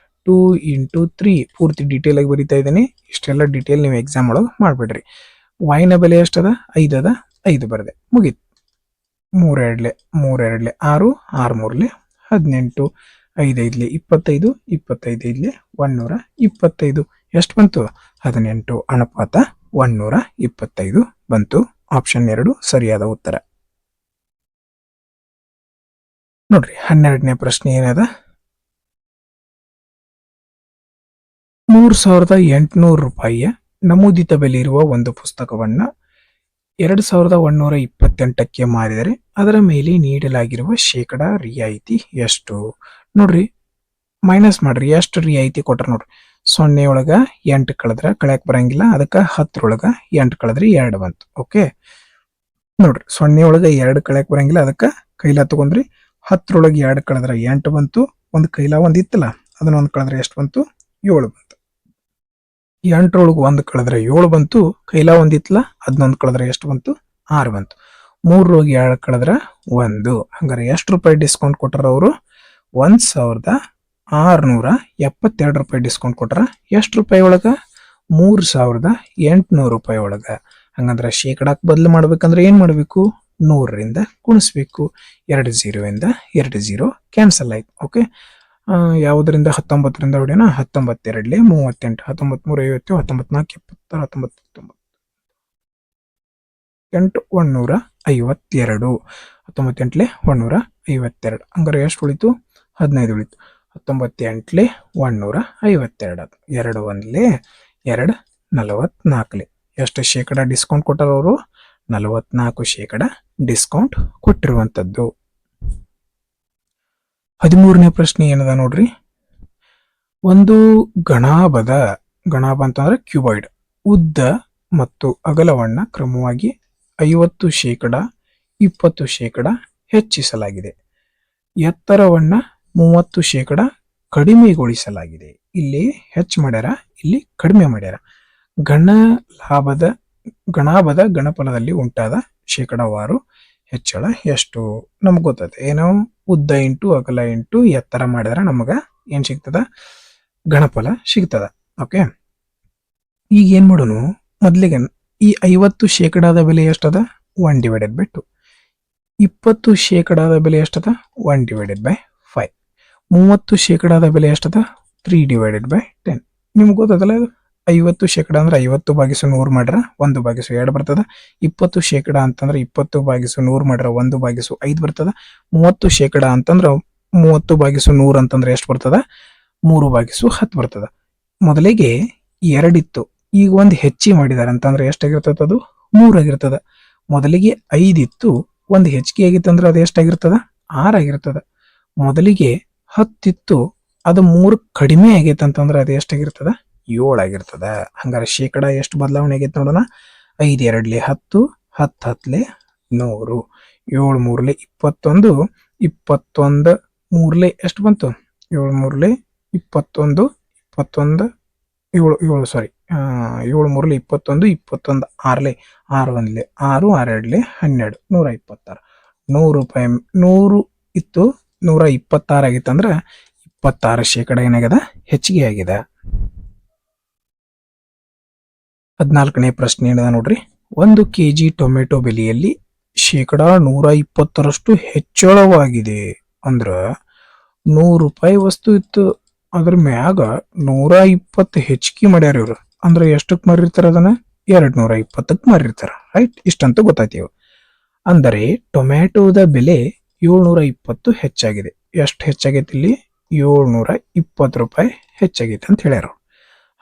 2 ಇಂಟು 3 ಪೂರ್ತಿ ಡೀಟೇಲ್ ಆಗಿ ಬರಿತಾ ಇದ್ದೀನಿ. ಇಷ್ಟೆಲ್ಲ ಡೀಟೇಲ್ ನೀವು ಎಕ್ಸಾಮ್ ಒಳಗೆ ಮಾಡ್ಬಿಡ್ರಿ. Y ನ ಬೆಲೆ ಎಷ್ಟದ, 5 ಅದ. 5 ಬರ್ದೆ, ಮುಗೀತು. 3 2 6, 6 3 18, 5 5 25, 25 125. ಎಷ್ಟು ಬಂತು, 18 ಅನುಪಾತ 125 ಬಂತು. ಆಪ್ಷನ್ 2 ಸರಿಯಾದ ಉತ್ತರ. ನೋಡ್ರಿ 12ನೇ ಪ್ರಶ್ನೆ ಏನದ, 3800 ರೂಪಾಯಿಯ ನಮೂದಿತ ಬೆಲೆ ಇರುವ ಒಂದು ಪುಸ್ತಕವನ್ನ 2128ಕ್ಕೆ ಮಾರಿದರೆ ಅದರ ಮೇಲೆ ನೀಡಲಾಗಿರುವ ಶೇಕಡ ರಿಯಾಯಿತಿ ಎಷ್ಟು? ನೋಡ್ರಿ, ಮೈನಸ್ ಮಾಡ್ರಿ, ಎಷ್ಟು ರಿಯಾಯಿತಿ ಕೊಟ್ರ ನೋಡ್ರಿ. 0 ಒಳಗ 8 ಕಳೆದ್ರ ಕಳ್ಯಾಕ್ ಬರಂಗಿಲ್ಲ, ಅದಕ್ಕೆ 10 ಒಳಗ 8 ಕಳೆದ್ರಿ 2 ಬಂತು. ಓಕೆ, ನೋಡ್ರಿ 0 ಒಳಗ 2 ಕಳ್ಯಾಕ್ ಬರಂಗಿಲ್ಲ, ಅದಕ್ಕೆ ಕೈಲಾ ತಗೊಂಡ್ರಿ. 10 ಒಳಗ 2 ಕಳೆದ್ರ 8 ಬಂತು. ಒಂದು ಕೈಲಾ ಒಂದ್ ಇತ್ತಲ್ಲ, ಅದನ್ನ ಒಂದು ಕಳೆದ್ರೆ ಎಷ್ಟು ಬಂತು? 7 ಬಂತು. 8 ಒಳಗ 1 ಕಳೆದ್ರೆ 7 ಬಂತು. ಕೈಲಾ ಒಂದಿತ್ತಲ್ಲ, ಅದನ್ನೊಂದು ಕಳೆದ್ರೆ ಎಷ್ಟು ಬಂತು? 6 ಬಂತು. 3 ಒಳಗ 2 ಕಳೆದ್ರ 1. ಹಂಗಾರೆ ಎಷ್ಟು ರೂಪಾಯಿ ಡಿಸ್ಕೌಂಟ್ ಕೊಟ್ಟಾರ ಅವರು? 1672 ರೂಪಾಯಿ ಡಿಸ್ಕೌಂಟ್ ಕೊಟ್ಟಾರ. ಎಷ್ಟು ರೂಪಾಯಿ ಒಳಗ? 3800 ರೂಪಾಯಿ ಒಳಗ. ಹಂಗಂದ್ರೆ ಶೇಕಡಾಕ್ ಬದಲು ಮಾಡ್ಬೇಕಂದ್ರೆ ಏನ್ ಮಾಡ್ಬೇಕು? 100ರಿಂದ ಗುಣಿಸ್ಬೇಕು. 2 0 ಇಂದ 2 0 ಕ್ಯಾನ್ಸಲ್ ಆಯ್ತು. ಓಕೆ, ಯಾವುದರಿಂದ 19ರಿಂದ ಹೊಡೆಯೋಣ? 19 2 38, 19 3 50, 19 4 76, 19 8 152, 19 152. ಹಂಗಾರೆ ಎಷ್ಟು ಉಳಿತು? 15 ಉಳಿತು. 19 152. 2 1 2 44. ಎಷ್ಟು ಶೇಕಡ ಡಿಸ್ಕೌಂಟ್ ಕೊಟ್ಟಾರ ಅವರು? 44% ಡಿಸ್ಕೌಂಟ್ ಕೊಟ್ಟಿರುವಂತದ್ದು. 13ನೇ ಪ್ರಶ್ನೆ ಏನದ ನೋಡ್ರಿ. ಒಂದು ಗಣಾಭ ಅಂತಂದ್ರೆ ಕ್ಯೂಬಾಯ್ಡ್ ಉದ್ದ ಮತ್ತು ಅಗಲವನ್ನ ಕ್ರಮವಾಗಿ 50%, 20% ಹೆಚ್ಚಿಸಲಾಗಿದೆ. ಎತ್ತರವನ್ನ 30% ಕಡಿಮೆಗೊಳಿಸಲಾಗಿದೆ. ಇಲ್ಲಿ ಹೆಚ್ಚು ಮಾಡ್ಯಾರ, ಇಲ್ಲಿ ಕಡಿಮೆ ಮಾಡ್ಯಾರ. ಗಣಾಭದ ಗಣಫಲದಲ್ಲಿ ಉಂಟಾದ ಶೇಕಡಾವಾರು ಹೆಚ್ಚಳ ಎಷ್ಟು? ನಮ್ಗೆ ಗೊತ್ತದ. ಏನೋ ಉದ್ದ ಇಂಟು ಅಗಲ ಇಂಟು ಎತ್ತರ ಮಾಡಿದ್ರೆ ನಮಗ ಏನ್ ಸಿಗ್ತದ? ಗಣಫಲ ಸಿಗ್ತದ. ಓಕೆ, ಈಗ ಏನ್ ಮಾಡೋನು? ಮೊದ್ಲಿಗೆ ಈ 50% ಬೆಲೆ ಎಷ್ಟದ? 1/2. 20% ಬೆಲೆ ಎಷ್ಟದ? 1/5. 30% ಬೆಲೆ ಎಷ್ಟದ? 3/10. ನಿಮ್ಗೆ ಗೊತ್ತದಲ್ಲ ಇದು. 50% ಅಂದ್ರೆ 50/100 ಮಾಡ್ರ 1/2 ಬರ್ತದ. 20% ಅಂತಂದ್ರೆ 20/100 ಮಾಡ್ರ 1/5 ಬರ್ತದ. 30% ಅಂತಂದ್ರ 30/100 ಅಂತಂದ್ರೆ ಎಷ್ಟು ಬರ್ತದ? 3/10 ಬರ್ತದ. ಮೊದಲಿಗೆ 2 ಇತ್ತು, ಈಗ ಒಂದು ಹೆಚ್ಚಿ ಮಾಡಿದಾರೆ ಅಂತಂದ್ರೆ ಎಷ್ಟಾಗಿರ್ತದ? ಅದು 3 ಆಗಿರ್ತದ. ಮೊದಲಿಗೆ 5 ಇತ್ತು, ಒಂದು ಹೆಚ್ಚಿಗೆ ಆಗಿತ್ತು ಅಂದ್ರೆ ಅದು ಎಷ್ಟಾಗಿರ್ತದ? 6 ಆಗಿರ್ತದ. ಮೊದಲಿಗೆ 10 ಇತ್ತು, ಅದು 3 ಕಡಿಮೆ ಆಗೈತೆ ಅಂತಂದ್ರೆ ಅದು ಎಷ್ಟಾಗಿರ್ತದ? 7 ಆಗಿರ್ತದ. ಹಂಗಾರೆ ಶೇಕಡ ಎಷ್ಟು ಬದಲಾವಣೆ ಆಗೈತೆ ನೋಡೋಣ. 5 2 10, 10 10 100, 7 3 21, 21 3 ಎಷ್ಟು ಬಂತು? 7 3 21, 21 7 7 ಸಾರಿ 7 3 21, 21 6 6 1 6 6 2 12, 126. 100 ರೂಪಾಯಿ 100 ಇತ್ತು, 126 ಆಗಿತ್ತು ಅಂದ್ರೆ 26% ಏನಾಗ್ಯದ? ಹೆಚ್ಚಿಗೆ ಆಗಿದೆ. 14ನೇ ಪ್ರಶ್ನೆ ಏನದ ನೋಡ್ರಿ. 1 kg ಟೊಮೆಟೊ ಬೆಲೆಯಲ್ಲಿ ಶೇಕಡ 120ರಷ್ಟು ಹೆಚ್ಚಳವಾಗಿದೆ. ಅಂದ್ರ 100 ರೂಪಾಯಿ ವಸ್ತು ಇತ್ತು, ಅದ್ರ ಮ್ಯಾಗ 120 ಹೆಚ್ಚಿಗೆ ಮಾಡ್ಯಾರ ಇವ್ರು. ಅಂದ್ರೆ ಎಷ್ಟಕ್ ಮಾರಿರ್ತಾರ ಅದನ್ನ? 220ಕ್ಕೆ ಮಾರಿರ್ತಾರ. ರೈಟ್, ಇಷ್ಟಂತೂ ಗೊತ್ತಾಯ್ತೀವ. ಅಂದರೆ ಟೊಮ್ಯಾಟೋದ ಬೆಲೆ 720 ಹೆಚ್ಚಾಗಿದೆ. ಎಷ್ಟು ಹೆಚ್ಚಾಗೈತಿ ಇಲ್ಲಿ? 720 ರೂಪಾಯಿ ಹೆಚ್ಚಾಗೈತೆ ಅಂತ ಹೇಳ್ಯಾರ.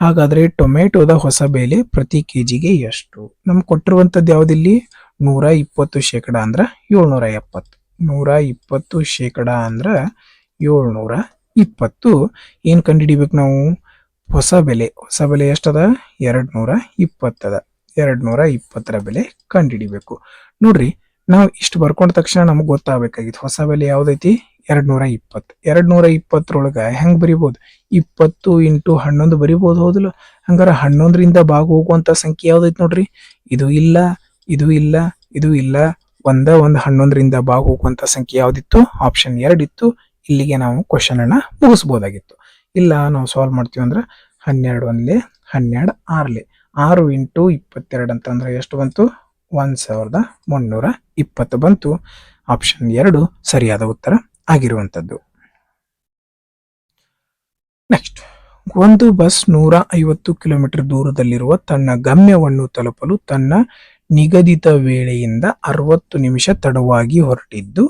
ಹಾಗಾದ್ರೆ ಟೊಮೆಟೋದ ಹೊಸ ಬೆಲೆ ಪ್ರತಿ ಕೆಜಿಗೆ ಎಷ್ಟು? ನಮ್ಗೆ ಕೊಟ್ಟಿರುವಂತದ್ದು ಯಾವ್ದಿಲ್ಲಿ? 120% ಅಂದ್ರ 770. 120% ಅಂದ್ರ 720. ಏನ್ ಕಂಡುಹಿಡಿಬೇಕು ನಾವು? ಹೊಸ ಬೆಲೆ ಎಷ್ಟದ? 220 ಅದ. 220 ಬೆಲೆ ಕಂಡುಹಿಡಿಬೇಕು. ನೋಡ್ರಿ, ನಾವು ಇಷ್ಟು ಬರ್ಕೊಂಡ ತಕ್ಷಣ ನಮಗ್ ಗೊತ್ತಾಗಬೇಕಾಗಿತ್ತು ಹೊಸ ಬೆಲೆ ಯಾವ್ದೈತಿ? 220. 220 ಹೆಂಗ್ ಬರಿಬಹುದು? 20 × 11 ಬರಿಬಹುದು, ಹೌದಿಲ್ಲ? ಹಂಗಾರ 11ರಿಂದ ಭಾಗ ಹೋಗುವಂತ ಸಂಖ್ಯೆ ಯಾವ್ದೈತಿ ನೋಡ್ರಿ. ಇದು ಇಲ್ಲ, ಇದು ಇಲ್ಲ, ಇದು ಇಲ್ಲ. ಒಂದು 11ರಿಂದ ಭಾಗ ಹೋಗುವಂತ ಸಂಖ್ಯೆ ಯಾವ್ದಿತ್ತು? ಆಪ್ಷನ್ 2 ಇತ್ತು. ಇಲ್ಲಿಗೆ ನಾವು ಕ್ವಶನ್ ಅನ್ನ ಮುಗಿಸಬಹುದಾಗಿತ್ತು. ಇಲ್ಲ, ನಾವು ಸಾಲ್ವ್ ಮಾಡ್ತೀವಿ ಅಂದ್ರೆ 12 1 12 6 6 × 22 ಅಂತಂದ್ರೆ ಎಷ್ಟು ಬಂತು? 1320 ಬಂತು. ಆಪ್ಷನ್ 2 ಸರಿಯಾದ ಉತ್ತರ ಆಗಿರುವಂತದ್ದು. ನೆಕ್ಸ್ಟ್, ಒಂದು ಬಸ್ 150 ಕಿಲೋಮೀಟರ್ ದೂರದಲ್ಲಿರುವ ತನ್ನ ಗಮ್ಯವನ್ನು ತಲುಪಲು ತನ್ನ ನಿಗದಿತ ವೇಳೆಯಿಂದ 60 ನಿಮಿಷ ತಡವಾಗಿ ಹೊರಟಿದ್ದು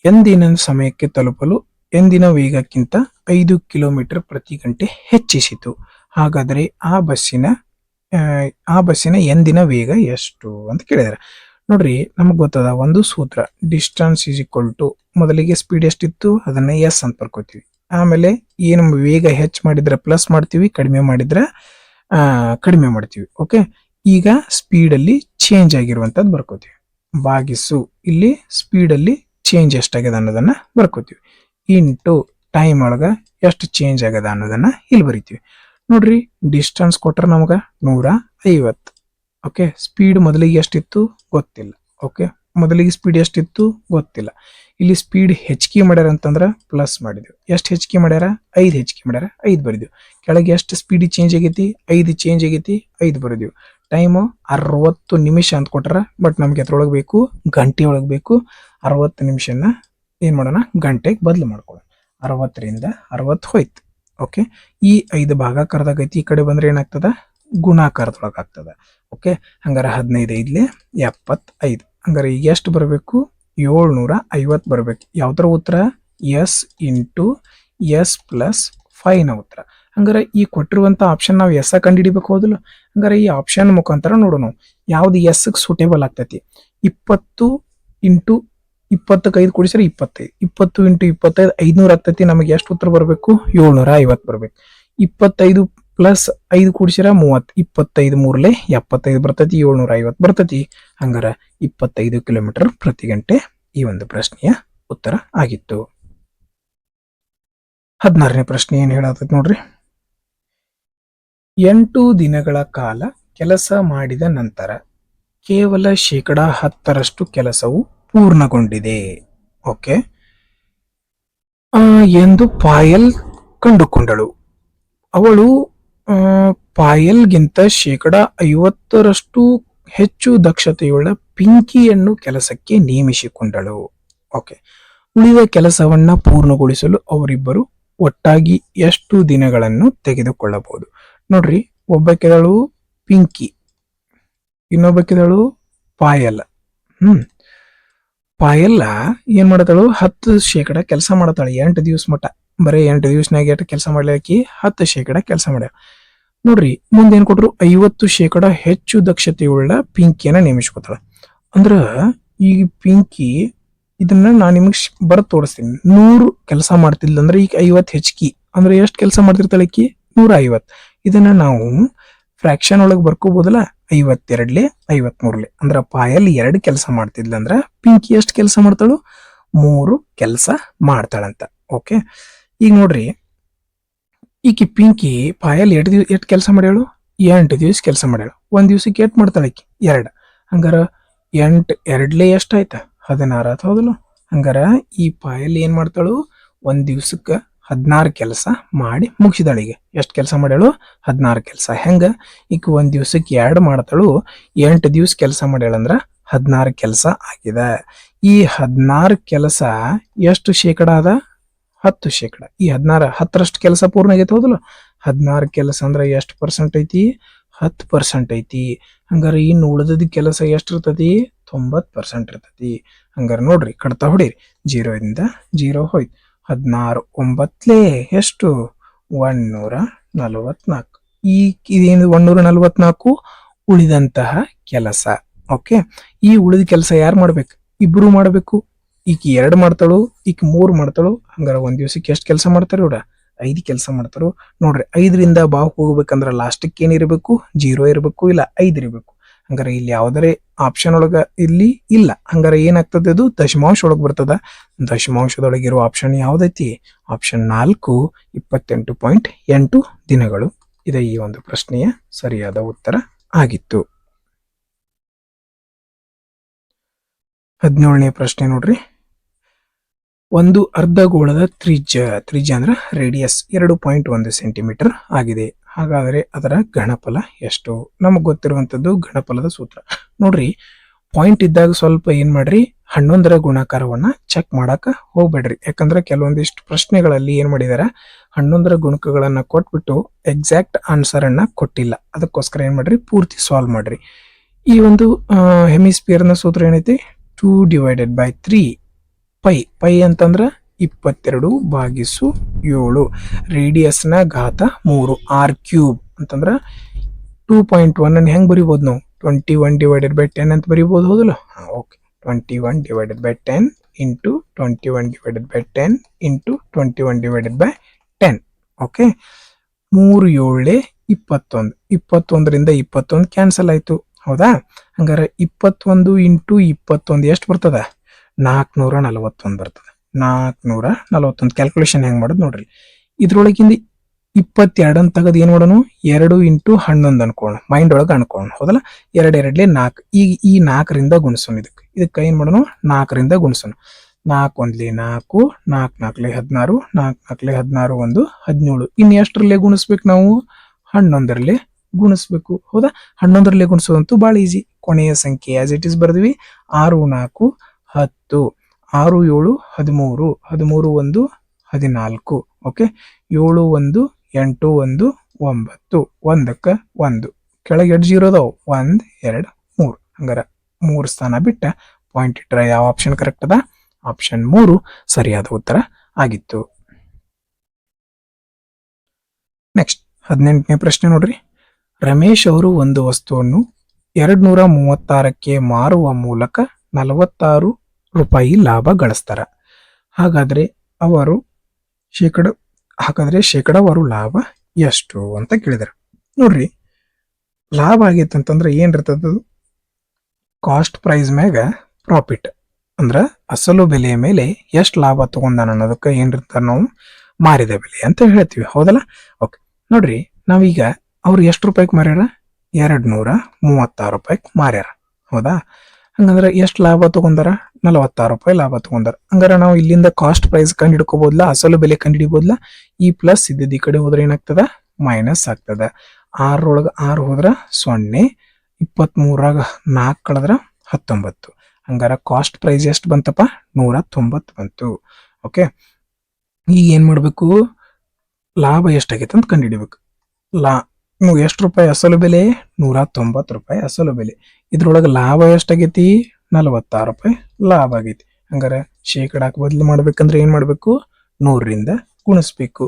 ಎಂದಿನ ಸಮಯಕ್ಕೆ ತಲುಪಲು ಎಂದಿನ ವೇಗಕ್ಕಿಂತ 5 ಕಿಲೋಮೀಟರ್ ಪ್ರತಿ ಗಂಟೆ ಹೆಚ್ಚಿಸಿತು. ಹಾಗಾದರೆ ಆ ಬಸ್ಸಿನ ಆ ಬಸ್ಸಿನ ಎಂದಿನ ವೇಗ ಎಷ್ಟು ಅಂತ ಕೇಳಿದಾರೆ. ನೋಡ್ರಿ, ನಮಗ್ ಗೊತ್ತದ ಒಂದು ಸೂತ್ರ, ಡಿಸ್ಟನ್ಸ್ ಈಸ್ ಈಕ್ವಲ್ ಟು ಮೊದಲಿಗೆ ಸ್ಪೀಡ್ ಎಷ್ಟಿತ್ತು ಅದನ್ನ ಎಸ್ ಅಂತ ಬರ್ಕೋತೀವಿ. ಆಮೇಲೆ ಏನು ವೇಗ ಹೆಚ್ಚು ಮಾಡಿದ್ರೆ ಪ್ಲಸ್ ಮಾಡ್ತೀವಿ, ಕಡಿಮೆ ಮಾಡಿದ್ರೆ ಕಡಿಮೆ ಮಾಡ್ತೀವಿ. ಓಕೆ, ಈಗ ಸ್ಪೀಡ್ ಅಲ್ಲಿ ಚೇಂಜ್ ಆಗಿರುವಂತದ್ದು ಬರ್ಕೋತೀವಿ. ಭಾಗಿಸು ಇಲ್ಲಿ ಸ್ಪೀಡ್ ಅಲ್ಲಿ ಚೇಂಜ್ ಎಷ್ಟಾಗ್ಯದ ಅನ್ನೋದನ್ನ ಬರ್ಕೋತೀವಿ. ಇಂಟು ಟೈಮ್ ಒಳಗ ಎಷ್ಟು ಚೇಂಜ್ ಆಗ್ಯದ ಅನ್ನೋದನ್ನ ಇಲ್ಲಿ ಬರಿತೀವಿ. ನೋಡ್ರಿ, ಡಿಸ್ಟನ್ಸ್ ಕೊಟ್ರೆ ನಮಗ 150. ಓಕೆ, ಸ್ಪೀಡ್ ಮೊದಲಿಗೆ ಎಷ್ಟಿತ್ತು ಗೊತ್ತಿಲ್ಲ. ಓಕೆ, ಮೊದಲಿಗೆ ಸ್ಪೀಡ್ ಎಷ್ಟಿತ್ತು ಗೊತ್ತಿಲ್ಲ. ಇಲ್ಲಿ ಸ್ಪೀಡ್ ಹೆಚ್ಚಿಗೆ ಮಾಡ್ಯಾರ ಅಂತಂದ್ರೆ ಪ್ಲಸ್ ಮಾಡಿದ್ವಿ. ಎಷ್ಟು ಹೆಚ್ಚಿಗೆ ಮಾಡ್ಯಾರ? 5 ಹೆಚ್ಚಿಗೆ ಮಾಡ್ಯಾರ, 5 ಬರಿದ್ವಿ. ಕೆಳಗೆ ಎಷ್ಟು ಸ್ಪೀಡ್ ಚೇಂಜ್ ಆಗೈತಿ? 5 ಚೇಂಜ್ ಆಗೈತಿ, 5 ಬರಿದ್ವಿ. ಟೈಮು 60 ನಿಮಿಷ ಅಂತ ಕೊಟ್ಟಾರ, ಬಟ್ ನಮ್ಗೆ ಎದ್ರೊಳಗೆ ಬೇಕು? ಗಂಟೆ ಒಳಗೆ ಬೇಕು. 60 ನಿಮಿಷನ ಏನ್ ಮಾಡೋಣ, ಗಂಟೆಗೆ ಬದಲು ಮಾಡ್ಕೊಳ್ಳೋಣ. 60ರಿಂದ 60 ಹೋಯ್ತು. ಓಕೆ, ಈ 5 ಭಾಗಾಕಾರದಾಗೈತಿ, ಈ ಕಡೆ ಬಂದ್ರೆ ಏನಾಗ್ತದ? ಗುಣಾಕಾರದೊಳಗೆ ಆಗ್ತದ. ಓಕೆ, ಹಂಗಾರ 15 ಐದ್ಲೆ 75. ಹಂಗಾರೆ ಈಗ ಎಷ್ಟು ಬರಬೇಕು? 750 ಬರಬೇಕು. ಯಾವ್ದ್ರ ಉತ್ತರ? ಎಸ್ ಇಂಟು ಎಸ್ ಪ್ಲಸ್ 5 ನ ಉತ್ತರ. ಹಂಗಾರೆ ಈ ಕೊಟ್ಟಿರುವಂತ ಆಪ್ಷನ್ ನಾವು ಎಸ್ ಕಂಡು ಹಿಡಿಬೇಕು, ಹೌದಲ್ಲ? ಹಂಗಾರೆ ಈ ಆಪ್ಷನ್ ಮುಖಾಂತರ ನೋಡೋಣ ಯಾವ್ದು ಎಸ್ ಸೂಟೇಬಲ್ ಆಗ್ತೈತಿ. 20 ಇಂಟು 25 ಕೂಡಿಸಿದ್ರೆ 25. 20 ಇಂಟು 25 500 ಆಗ್ತೈತಿ. ನಮಗೆ ಎಷ್ಟು ಉತ್ತರ ಬರಬೇಕು? 750 ಬರ್ಬೇಕು. 25 ಪ್ಲಸ್ 5 ಕೂಡಿಸಿರ 30. 25 ಮೂರ್ಲೆ 75 ಬರ್ತೈತಿ, 750 ಬರ್ತೈತಿ. ಹಂಗಾರ 25 ಕಿಲೋಮೀಟರ್ ಪ್ರತಿ ಗಂಟೆ ಈ ಒಂದು ಪ್ರಶ್ನೆಯ ಉತ್ತರ ಆಗಿತ್ತು. 16ನೇ ಪ್ರಶ್ನೆ ಏನ್ ಹೇಳತೈತಿ ನೋಡ್ರಿ. 8 ದಿನಗಳ ಕಾಲ ಕೆಲಸ ಮಾಡಿದ ನಂತರ ಕೇವಲ 10% ಕೆಲಸವು ಪೂರ್ಣಗೊಂಡಿದೆ. ಓಕೆ, ಎಂದು ಪಾಯಲ್ ಕಂಡುಕೊಂಡಳು. ಅವಳು ಪಾಯಲ್ಗಿಂತ 50% ಹೆಚ್ಚು ದಕ್ಷತೆಯುಳ್ಳ ಪಿಂಕಿಯನ್ನು ಕೆಲಸಕ್ಕೆ ನೇಮಿಸಿಕೊಂಡಳು. ಓಕೆ, ಉಳಿದ ಕೆಲಸವನ್ನ ಪೂರ್ಣಗೊಳಿಸಲು ಅವರಿಬ್ಬರು ಒಟ್ಟಾಗಿ ಎಷ್ಟು ದಿನಗಳನ್ನು ತೆಗೆದುಕೊಳ್ಳಬಹುದು? ನೋಡ್ರಿ, ಒಬ್ಬಕ್ಕಿದಳು ಪಿಂಕಿ, ಇನ್ನೊಬ್ಬಕ್ಕಿದಳು ಪಾಯಲ್. ಪಾಯಲ್ಲ ಏನ್ ಮಾಡತಾಳು? 10% ಕೆಲಸ ಮಾಡತಾಳೆ 8 ದಿವಸ ಮಟ್ಟ. ಬರೀ 8 ದಿವಸನಾಗ ಎಷ್ಟು ಕೆಲಸ ಮಾಡ್ಲಿಕ್ಕೆ? 10% ಕೆಲಸ ಮಾಡ್ಯಾಳ. ನೋಡ್ರಿ, ಮುಂದೇನ್ ಕೊಟ್ರು? 50% ಹೆಚ್ಚು ದಕ್ಷತೆಯುಳ್ಳ ಪಿಂಕಿಯನ್ನ ನೇಮಿಸ್ಕೊತಾಳ. ಅಂದ್ರ ಈ ಪಿಂಕಿ, ಇದನ್ನ ನಾನು ನಿಮಗೆ ಬರೆದು ತೋರಿಸ್ತೀನಿ. 100 ಕೆಲಸ ಮಾಡ್ತಿದ್ಲ ಅಂದ್ರೆ ಈಗ 50 ಹೆಚ್ಚಿಗೆ ಅಂದ್ರೆ ಎಷ್ಟು ಕೆಲಸ ಮಾಡ್ತಿರ್ತಾಳೆ? 150. ಇದನ್ನ ನಾವು ಫ್ರಾಕ್ಷನ್ ಒಳಗೆ ಬರ್ಕೋಬಹುದಲ್ಲ, 52ಲೆ 53ಲೆ. ಅಂದ್ರ ಪಾಯಲ್ 2 ಕೆಲಸ ಮಾಡ್ತಿದ್ಲಂದ್ರ ಪಿಂಕಿ ಎಷ್ಟು ಕೆಲಸ ಮಾಡ್ತಾಳು? 3 ಕೆಲಸ ಮಾಡ್ತಾಳಂತ. ಓಕೆ, ಈಗ ನೋಡ್ರಿ, ಈಕಿ ಪಿಂಕಿ ಪಾಯಲ್ ಎಷ್ಟು ಕೆಲಸ ಮಾಡ್ಯಾಳು? 8 ದಿವಸ ಕೆಲಸ ಮಾಡ್ಯಾಳು. 1 ದಿವಸಕ್ಕೆ ಎಷ್ಟು ಮಾಡ್ತಾಳೆ? 2. ಹಂಗಾರ 8 2ಲೆ ಎಷ್ಟಾಯ್ತ? 16 ಆತ, ಹೌದಲ್ಲ? ಹಂಗಾರ ಈ ಪಾಯಲ್ ಏನ್ ಮಾಡ್ತಾಳು? 1 ದಿವಸಕ್ಕೆ 16 ಕೆಲಸ ಮಾಡಿ ಮುಗಿಸಿದಾಳಿಗೆ. ಎಷ್ಟು ಕೆಲಸ ಮಾಡ್ಯಾಳು? 16 ಕೆಲಸ. ಹೆಂಗ? ಈಗ 1 ದಿವಸಕ್ಕೆ 2 ಮಾಡ್ತಾಳು, 8 ದಿವಸ ಕೆಲಸ ಮಾಡ್ಯಾಳಂದ್ರ 16 ಕೆಲಸ ಆಗಿದೆ. ಈ 16 ಕೆಲಸ ಎಷ್ಟು ಶೇಕಡ ಅದ? 10%. ಈ 10% ಕೆಲಸ ಪೂರ್ಣ ಆಗೈತೆ, ಹೌದಲ್ಲ? 16 ಕೆಲಸ ಅಂದ್ರೆ ಎಷ್ಟು ಪರ್ಸೆಂಟ್ ಐತಿ? 10% ಐತಿ. ಹಂಗಾರ ಇನ್ನು ಉಳಿದ ಕೆಲಸ ಎಷ್ಟು ಇರ್ತತಿ? 90% ಇರ್ತತಿ. ಹಂಗಾರ ನೋಡ್ರಿ, ಕಡ್ತಾ ಹೊಡೀರಿ. 0 ಇಂದ 0 ಹೋಯ್ತು. 16 9ಲೆ ಎಷ್ಟು? 144. ಈ ಇದೇನು 144 ಉಳಿದಂತಹ ಕೆಲಸ. ಓಕೆ, ಈ ಉಳಿದ ಕೆಲಸ ಯಾರು ಮಾಡ್ಬೇಕು? ಇಬ್ರು ಮಾಡ್ಬೇಕು. ಈಗ 2 ಮಾಡ್ತಾಳು, ಈಗ 3 ಮಾಡ್ತಾಳು. ಹಂಗಾರ 1 ದಿವಸಕ್ಕೆ ಎಷ್ಟು ಕೆಲಸ ಮಾಡ್ತಾರ ಇವ್ರ? 5 ಕೆಲಸ ಮಾಡ್ತಾರು. ನೋಡ್ರಿ, 5ರಿಂದ ಹೋಗ್ಬೇಕಂದ್ರ ಲಾಸ್ಟಿಕ್ ಏನಿರ್ಬೇಕು? 0 ಇರ್ಬೇಕು, ಇಲ್ಲ 5 ಇರ್ಬೇಕು. ಹಂಗಾರ ಇಲ್ಲಿ ಯಾವ್ದಾರೆ ಆಪ್ಷನ್ ಒಳಗ ಇಲ್ಲಿ ಇಲ್ಲ. ಹಂಗಾರ ಏನಾಗ್ತದೆ? ಅದು ದಶಮಾಂಶ ಒಳಗ್ ಬರ್ತದ. ದಶಮಾಂಶದೊಳಗಿರೋ ಆಪ್ಷನ್ ಯಾವ್ದೈತಿ? ಆಪ್ಷನ್ 4, 28.8 ದಿನಗಳು. ಇದ ಈ ಒಂದು ಪ್ರಶ್ನೆಯ ಸರಿಯಾದ ಉತ್ತರ ಆಗಿತ್ತು. 17ನೇ ಪ್ರಶ್ನೆ ನೋಡ್ರಿ. ಒಂದು ಅರ್ಧಗೋಳದ ತ್ರಿಜ್ಯ ಅಂದ್ರೆ ರೇಡಿಯಸ್ 2.1 ಸೆಂಟಿಮೀಟರ್ ಆಗಿದೆ. ಹಾಗಾದರೆ ಅದರ ಘನಫಲ ಎಷ್ಟು? ನಮಗ್ ಗೊತ್ತಿರುವಂತದ್ದು ಘನಫಲದ ಸೂತ್ರ. ನೋಡ್ರಿ, ಪಾಯಿಂಟ್ ಇದ್ದಾಗ ಸ್ವಲ್ಪ ಏನ್ ಮಾಡ್ರಿ, 11ರ ಗುಣಾಕಾರವನ್ನ ಚೆಕ್ ಮಾಡಾಕ ಹೋಗ್ಬೇಡ್ರಿ. ಯಾಕಂದ್ರೆ ಕೆಲವೊಂದಿಷ್ಟು ಪ್ರಶ್ನೆಗಳಲ್ಲಿ ಏನ್ ಮಾಡಿದಾರ, 11ರ ಗುಣಕಗಳನ್ನ ಕೊಟ್ಬಿಟ್ಟು ಎಕ್ಸಾಕ್ಟ್ ಆನ್ಸರ್ ಅನ್ನ ಕೊಟ್ಟಿಲ್ಲ. ಅದಕ್ಕೋಸ್ಕರ ಏನ್ ಮಾಡ್ರಿ, ಪೂರ್ತಿ ಸಾಲ್ವ್ ಮಾಡ್ರಿ. ಈ ಒಂದು ಹೆಮಿಸ್ಪಿಯರ್ ನ ಸೂತ್ರ ಏನೈತಿ? 2/3 ಪೈ ಅಂತಂದ್ರ 22/7. ರೇಡಿಯಸ್ ನ ಘಾತ 3. r³ ಅಂತಂದ್ರ 2.1 ಅನ್ನು ಹೆಂಗೆ ಬರಿಬೋದು ನಾವು 21/10 ಅಂತ ಬರಿಬೋದು ಹೌದಲ್ಲ. Okay 21/10 into 21/10 into 21/10. Okay 3 7 21. 21ರಿಂದ 21 cancel ಆಯ್ತು ಹೌದಾ. ಹಂಗಾರೆ 21 ಇಂಟು 21 ಎಷ್ಟು ಬರ್ತದ 441 ಬರ್ತದೆ. 441 ಕ್ಯಾಲ್ಕುಲೇಷನ್ ಹೆಂಗ್ ಮಾಡೋದು ನೋಡ್ರಿ. ಇದ್ರೊಳಗಿಂದ 22 ಅಂತ ತೆಗೆದು ಏನ್ ಮಾಡೋಣ 2 ಇಂಟು 11 ಅನ್ಕೋಣ ಮೈಂಡ್ ಒಳಗೆ ಅನ್ಕೋಣ ಹೌದಲ್ಲ. 2 2 4. ಈಗ ಈ 4ರಿಂದ ಗುಣಿಸೋಣ. ಇದಕ್ಕೆ ಏನ್ ಮಾಡೋಣ 4ರಿಂದ ಗುಣಿಸೋಣ. 4 1 4 4 4 16 4 4 16 1 17. ಇನ್ನು ಎಷ್ಟರಲ್ಲೇ ಗುಣಿಸ್ಬೇಕು ನಾವು 11ರಲ್ಲೇ ಗುಣಿಸ್ಬೇಕು ಹೌದಾ. 11ರಲ್ಲೇ ಗುಣಿಸೋದಂತೂ ಬಹಳ ಈಸಿ. ಕೊನೆಯ ಸಂಖ್ಯೆ ಆಸ್ ಇಟ್ ಇಸ್ ಬರ್ದ್ವಿ. 6 4 10 6 7 13 13 1 14. ಓಕೆ 7 1 8 1 9 1ಕ್ಕೆ 1 ಕೆಳಗೆ 8 0 ಅದಾವ 1 2 3. ಹಂಗಾರ 3 ಸ್ಥಾನ ಬಿಟ್ಟ ಪಾಯಿಂಟ್ ಇಟ್ಟರೆ ಯಾವ ಆಪ್ಷನ್ ಕರೆಕ್ಟ್ ಅದ ಆಪ್ಷನ್ 3 ಸರಿಯಾದ ಉತ್ತರ ಆಗಿತ್ತು. ನೆಕ್ಸ್ಟ್ 18ನೇ ಪ್ರಶ್ನೆ ನೋಡ್ರಿ. ರಮೇಶ್ ಅವರು ಒಂದು ವಸ್ತುವನ್ನು 236ಕ್ಕೆ ಮಾರುವ ಮೂಲಕ 46 ರೂಪಾಯಿ ಲಾಭ ಗಳಿಸ್ತಾರ. ಹಾಗಾದ್ರೆ ಶೇಕಡಾವಾರು ಲಾಭ ಎಷ್ಟು ಅಂತ ಕೇಳಿದಾರೆ. ನೋಡ್ರಿ ಲಾಭ ಆಗೈತೆ ಅಂತಂದ್ರೆ ಏನಿರ್ತದ ಕಾಸ್ಟ್ ಪ್ರೈಸ್ ಮ್ಯಾಗ ಪ್ರಾಫಿಟ್ ಅಂದ್ರ ಅಸಲು ಬೆಲೆಯ ಮೇಲೆ ಎಷ್ಟು ಲಾಭ ತಗೊಂಡಾನ ಅನ್ನೋದಕ್ಕೆ ಏನಿರ್ತಾರ ನಾವು ಮಾರಿದ ಬೆಲೆ ಅಂತ ಹೇಳ್ತೀವಿ ಹೌದಲ್ಲ. ಓಕೆ ನೋಡ್ರಿ ನಾವೀಗ ಅವ್ರು ಎಷ್ಟು ರೂಪಾಯಿಗೆ ಮಾರ್ಯಾರ 236 ರೂಪಾಯಿಗೆ ಮಾರ್ಯಾರ ಹೌದಾ. ಹಂಗಂದ್ರೆ ಎಷ್ಟು ಲಾಭ ತಗೊಂಡಾರ 46 ರೂಪಾಯಿ ಲಾಭ ತಗೊಂಡಾರ. ಹಂಗಾರೆ ನಾವು ಇಲ್ಲಿಂದ ಕಾಸ್ಟ್ ಪ್ರೈಸ್ ಕಂಡು ಹಿಡ್ಕೋಬಹುದಲ್ಲ ಅಸಲು ಬೆಲೆ ಕಂಡು ಹಿಡಿಬಹುದಲ್ಲ. ಈ ಪ್ಲಸ್ ಇದ್ದದ್ದು ಈ ಕಡೆ ಹೋದ್ರೆ ಏನಾಗ್ತದ ಮೈನಸ್ ಆಗ್ತದ. 6 6 ಹೋದ್ರ 0 23 4 ಕಳೆದ್ರ 19. ಹಂಗಾರ ಕಾಸ್ಟ್ ಪ್ರೈಸ್ ಎಷ್ಟು ಬಂತಪ್ಪ 190 ಬಂತು. ಓಕೆ ಈಗ ಏನ್ ಮಾಡ್ಬೇಕು ಲಾಭ ಎಷ್ಟಾಗೈತೆ ಅಂತ ಕಂಡು ಹಿಡಿಬೇಕು. ಎಷ್ಟು ರೂಪಾಯಿ ಅಸಲು ಬೆಲೆ 190 ರೂಪಾಯಿ ಅಸಲು ಬೆಲೆ. ಇದ್ರೊಳಗೆ ಲಾಭ ಎಷ್ಟಾಗೈತಿ 46 ರೂಪಾಯಿ ಲಾಭ ಆಗೈತಿ. ಹಂಗಾರೆ ಶೇಕಡಾಕ್ ಬದಲು ಮಾಡ್ಬೇಕಂದ್ರೆ ಏನ್ ಮಾಡ್ಬೇಕು 100ರಿಂದ ಗುಣಿಸ್ಬೇಕು.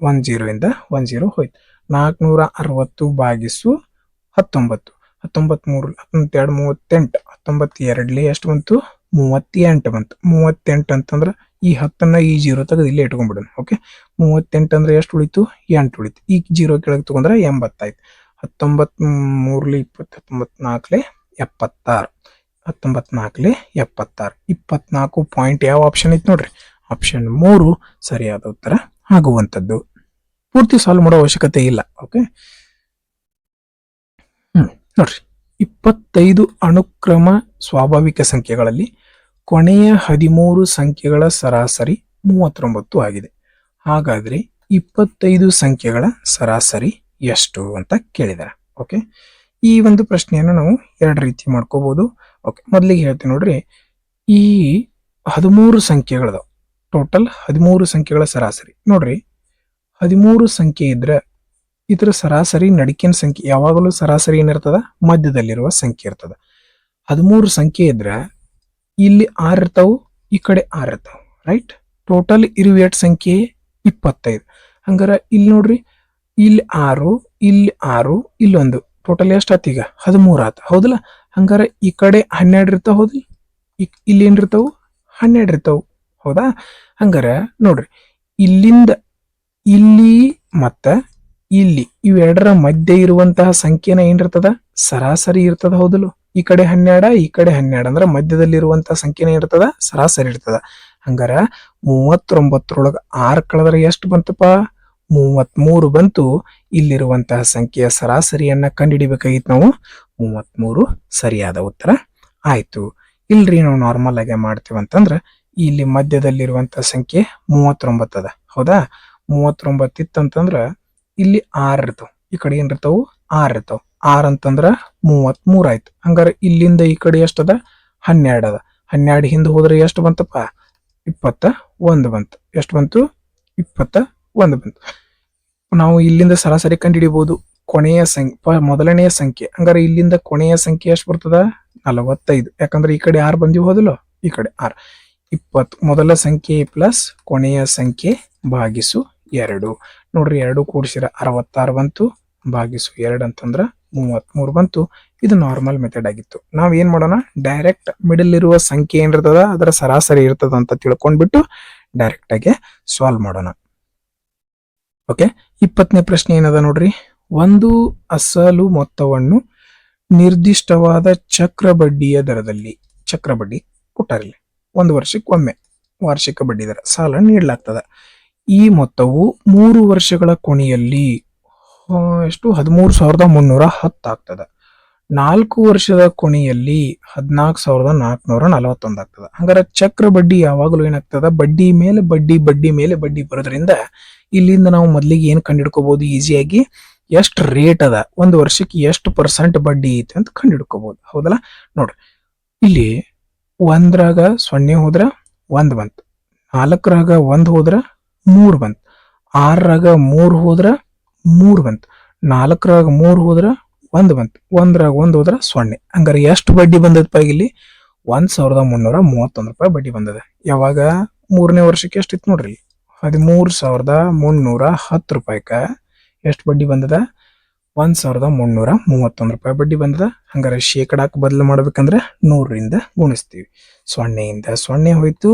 10 ಇಂದ 10 ಹೋಯ್ತು. 460 ಭಾಗಿಸು 19 19 3 19 38 ಎಷ್ಟು ಬಂತು 38 ಬಂತು. 38 ಅಂತಂದ್ರೆ ಈ 10ನ್ನ ಈ 0 ತೆಗೆದು ಇಲ್ಲೇ ಇಟ್ಕೊಂಡ್ಬಿಡೋಣ. ಓಕೆ 38 ಅಂದ್ರೆ ಎಷ್ಟು ಉಳಿತು 8 ಉಳಿತು. ಈಗ 0 ಕೆಳಗೆ ತಗೊಂಡ್ರೆ 80 ಆಯ್ತು. 19 3 20 19 4 76 19 4 76 24 ಪಾಯಿಂಟ್ ಯಾವ ಆಪ್ಷನ್ ಐತಿ ನೋಡ್ರಿ ಆಪ್ಷನ್ 3 ಸರಿಯಾದ ಉತ್ತರ ಆಗುವಂಥದ್ದು. ಪೂರ್ತಿ ಸಾಲ್ವ್ ಮಾಡೋ ಅವಶ್ಯಕತೆ ಇಲ್ಲ. ಓಕೆ ನೋಡ್ರಿ 25 ಅನುಕ್ರಮ ಸ್ವಾಭಾವಿಕ ಸಂಖ್ಯೆಗಳಲ್ಲಿ ಕೊನೆಯ 13 ಸಂಖ್ಯೆಗಳ ಸರಾಸರಿ 39 ಆಗಿದೆ. ಹಾಗಾದ್ರೆ 25 ಸಂಖ್ಯೆಗಳ ಸರಾಸರಿ ಎಷ್ಟು ಅಂತ ಕೇಳಿದಾರೆ. ಓಕೆ ಈ ಒಂದು ಪ್ರಶ್ನೆಯನ್ನು ನಾವು ಎರಡು ರೀತಿ ಮಾಡ್ಕೋಬಹುದು. ಓಕೆ ಮೊದಲಿಗೆ ಹೇಳ್ತೀನಿ ನೋಡ್ರಿ. ಈ 13 ಸಂಖ್ಯೆಗಳದಾವ ಟೋಟಲ್ 13 ಸಂಖ್ಯೆಗಳ ಸರಾಸರಿ ನೋಡ್ರಿ. 13 ಸಂಖ್ಯೆ ಇದ್ರೆ ಇದರ ಸರಾಸರಿ ನಡಿಕಿನ ಸಂಖ್ಯೆ ಯಾವಾಗಲೂ ಸರಾಸರಿ ಏನಿರ್ತದ ಮಧ್ಯದಲ್ಲಿರುವ ಸಂಖ್ಯೆ ಇರ್ತದ. 13 ಸಂಖ್ಯೆ ಇದ್ರೆ ಇಲ್ಲಿ 6 ಇರ್ತಾವು ಈ ಕಡೆ 6 ಇರ್ತಾವ ರೈಟ್. ಟೋಟಲ್ ಇರುವ ಸಂಖ್ಯೆ 25. ಹಂಗಾರ ಇಲ್ಲಿ ನೋಡ್ರಿ ಇಲ್ಲಿ 6 ಇಲ್ಲಿ 6 ಇಲ್ಲೊಂದು ಟೋಟಲ್ ಎಷ್ಟು ಆತ ಈಗ 13 ಆತ ಹೌದಲ್ಲ. ಹಂಗಾರ ಈ ಕಡೆ 12 ಇರ್ತಾವ ಹೌದಿಲ್ಲ. ಇಲ್ಲಿ ಏನಿರ್ತಾವು 12 ಇರ್ತಾವು ಹೌದಾ. ಹಂಗಾರ ನೋಡ್ರಿ ಇಲ್ಲಿಂದ ಇಲ್ಲಿ ಮತ್ತ ಇಲ್ಲಿ ಇವೆರಡರ ಮಧ್ಯೆ ಇರುವಂತಹ ಸಂಖ್ಯೆನ ಏನಿರ್ತದ ಸರಾಸರಿ ಇರ್ತದ ಹೌದಲ್ಲ. ಈ ಕಡೆ 12 ಈ ಕಡೆ 12 ಅಂದ್ರೆ ಮಧ್ಯದಲ್ಲಿ ಇರುವಂತಹ ಸಂಖ್ಯೆನ ಇರ್ತದ ಸರಾಸರಿ ಇರ್ತದ. ಹಂಗಾರ 39ರೊಳಗ 6 ಕಳೆದ್ರೆ ಎಷ್ಟು ಬಂತಪ್ಪ 33 ಬಂತು. ಇಲ್ಲಿರುವಂತಹ ಸಂಖ್ಯೆಯ ಸರಾಸರಿಯನ್ನ ಕಂಡುಹಿಡಿಬೇಕಾಗಿತ್ತು ನಾವು. 33 ಸರಿಯಾದ ಉತ್ತರ ಆಯ್ತು. ಇಲ್ರಿ ನಾವು ನಾರ್ಮಲ್ ಆಗಿ ಮಾಡ್ತೀವಂತಂದ್ರ ಇಲ್ಲಿ ಮಧ್ಯದಲ್ಲಿರುವಂತಹ ಸಂಖ್ಯೆ 39 ಅದ ಹೌದಾ. 39 ಇತ್ತಂತಂದ್ರ ಇಲ್ಲಿ 6 ಇರ್ತಾವ ಈ ಕಡೆ ಏನಿರ್ತಾವು 6 ಇರ್ತಾವ. 6 ಅಂತಂದ್ರ 33 ಆಯ್ತು. ಹಂಗಾರ ಇಲ್ಲಿಂದ ಈ ಕಡೆ ಎಷ್ಟದ 12 ಅದ. 12 ಹಿಂದೆ ಹೋದ್ರೆ ಎಷ್ಟು ಬಂತಪ್ಪ 21 ಬಂತು. ಎಷ್ಟು ಬಂತು 21 ಬಂತು. ನಾವು ಇಲ್ಲಿಂದ ಸರಾಸರಿ ಕಂಡುಹಿಡಿಬಹುದು. ಕೊನೆಯ ಸಂಖ್ಯೆ ಮೊದಲನೆಯ ಸಂಖ್ಯೆ ಹಂಗಾರೆ ಇಲ್ಲಿಂದ ಕೊನೆಯ ಸಂಖ್ಯೆ ಎಷ್ಟು ಬರ್ತದ 45. ಯಾಕಂದ್ರೆ ಈ ಕಡೆ 6 ಬಂದಿವಿ ಹೋದಲ್ಲ ಈ ಕಡೆ 6 20. ಮೊದಲ ಸಂಖ್ಯೆ ಪ್ಲಸ್ ಕೊನೆಯ ಸಂಖ್ಯೆ ಭಾಗಿಸು 2 ನೋಡ್ರಿ 2 ಕೂಡಿಸಿರ 66 ಬಂತು ಭಾಗಿಸು 2 ಅಂತಂದ್ರ 33 ಬಂತು. ಇದು ನಾರ್ಮಲ್ ಮೆಥಡ್ ಆಗಿತ್ತು. ನಾವ್ ಏನ್ ಮಾಡೋಣ, ಡೈರೆಕ್ಟ್ ಮಿಡಲ್ ಇರುವ ಸಂಖ್ಯೆ ಏನಿರ್ತದ ಅದರ ಸರಾಸರಿ ಇರ್ತದ ಅಂತ ತಿಳ್ಕೊಂಡ್ಬಿಟ್ಟು ಡೈರೆಕ್ಟ್ ಆಗಿ ಸಾಲ್ವ್ ಮಾಡೋಣ. ಓಕೆ, 20ನೇ ಪ್ರಶ್ನೆ ಏನದ ನೋಡ್ರಿ. ಒಂದು ಅಸಲು ಮೊತ್ತವನ್ನು ನಿರ್ದಿಷ್ಟವಾದ ಚಕ್ರ ಬಡ್ಡಿಯ ದರದಲ್ಲಿ, ಚಕ್ರ ಬಡ್ಡಿ ಕೊಟ್ಟಾರಿಲ್ಲ, 1 ವರ್ಷಕ್ಕೊಮ್ಮೆ ವಾರ್ಷಿಕ ಬಡ್ಡಿ ದರ ಸಾಲ ನೀಡಲಾಗ್ತದ. ಈ ಮೊತ್ತವು 3 ವರ್ಷಗಳ ಕೊನೆಯಲ್ಲಿ ಎಷ್ಟು 13,310 ಆಗ್ತದ. 4 ವರ್ಷದ ಕೊನೆಯಲ್ಲಿ 14,441 ಆಗ್ತದ. ಹಂಗಾರೆ ಚಕ್ರ ಬಡ್ಡಿ ಯಾವಾಗಲೂ ಏನಾಗ್ತದ, ಬಡ್ಡಿ ಮೇಲೆ ಬಡ್ಡಿ ಬಡ್ಡಿ ಮೇಲೆ ಬಡ್ಡಿ ಬರೋದ್ರಿಂದ ಇಲ್ಲಿಂದ ನಾವು ಮೊದಲಿಗೆ ಏನ್ ಕಂಡುಹಿಡ್ಕೋಬಹುದು, ಈಸಿಯಾಗಿ ಎಷ್ಟು ರೇಟ್ ಅದ, 1 ವರ್ಷಕ್ಕೆ ಎಷ್ಟು % ಬಡ್ಡಿ ಐತೆ ಅಂತ ಕಂಡುಹಿಡ್ಕೋಬಹುದು. ಹೌದಲ್ಲ, ನೋಡ್ರಿ ಇಲ್ಲಿ 1ರಾಗ 0 ಹೋದ್ರ 1 ಬಂತು, 4ರಾಗ 1 ಹೋದ್ರ 3 ಬಂತು, 6ರಾಗ 3 ಹೋದ್ರ 3 ಬಂತು, 4ರಾಗ 3 ಹೋದ್ರ 1 ಬಂತು, 1ರಾಗ 1 ಹೋದ್ರ 0. ಹಂಗಾರೆ ಎಷ್ಟು ಬಡ್ಡಿ ಬಂದದಪ್ಪ ಇಲ್ಲಿ, 1,331 ರೂಪಾಯಿ ಬಡ್ಡಿ ಬಂದದ. ಯಾವಾಗ 3ನೇ ವರ್ಷಕ್ಕೆ ಎಷ್ಟಿತ್ತು ನೋಡ್ರಿ, 13,310 ರೂಪಾಯಿಕ ಎಷ್ಟು ಬಡ್ಡಿ ಬಂದದ, 1,331 ರೂಪಾಯಿ ಬಡ್ಡಿ ಬಂದದ. ಹಂಗಾರೆ ಶೇಕಡಾಕ್ ಬದಲು ಮಾಡ್ಬೇಕಂದ್ರೆ 100ರಿಂದ ಗುಣಿಸ್ತೀವಿ. 0ಯಿಂದ 0 ಹೋಯ್ತು,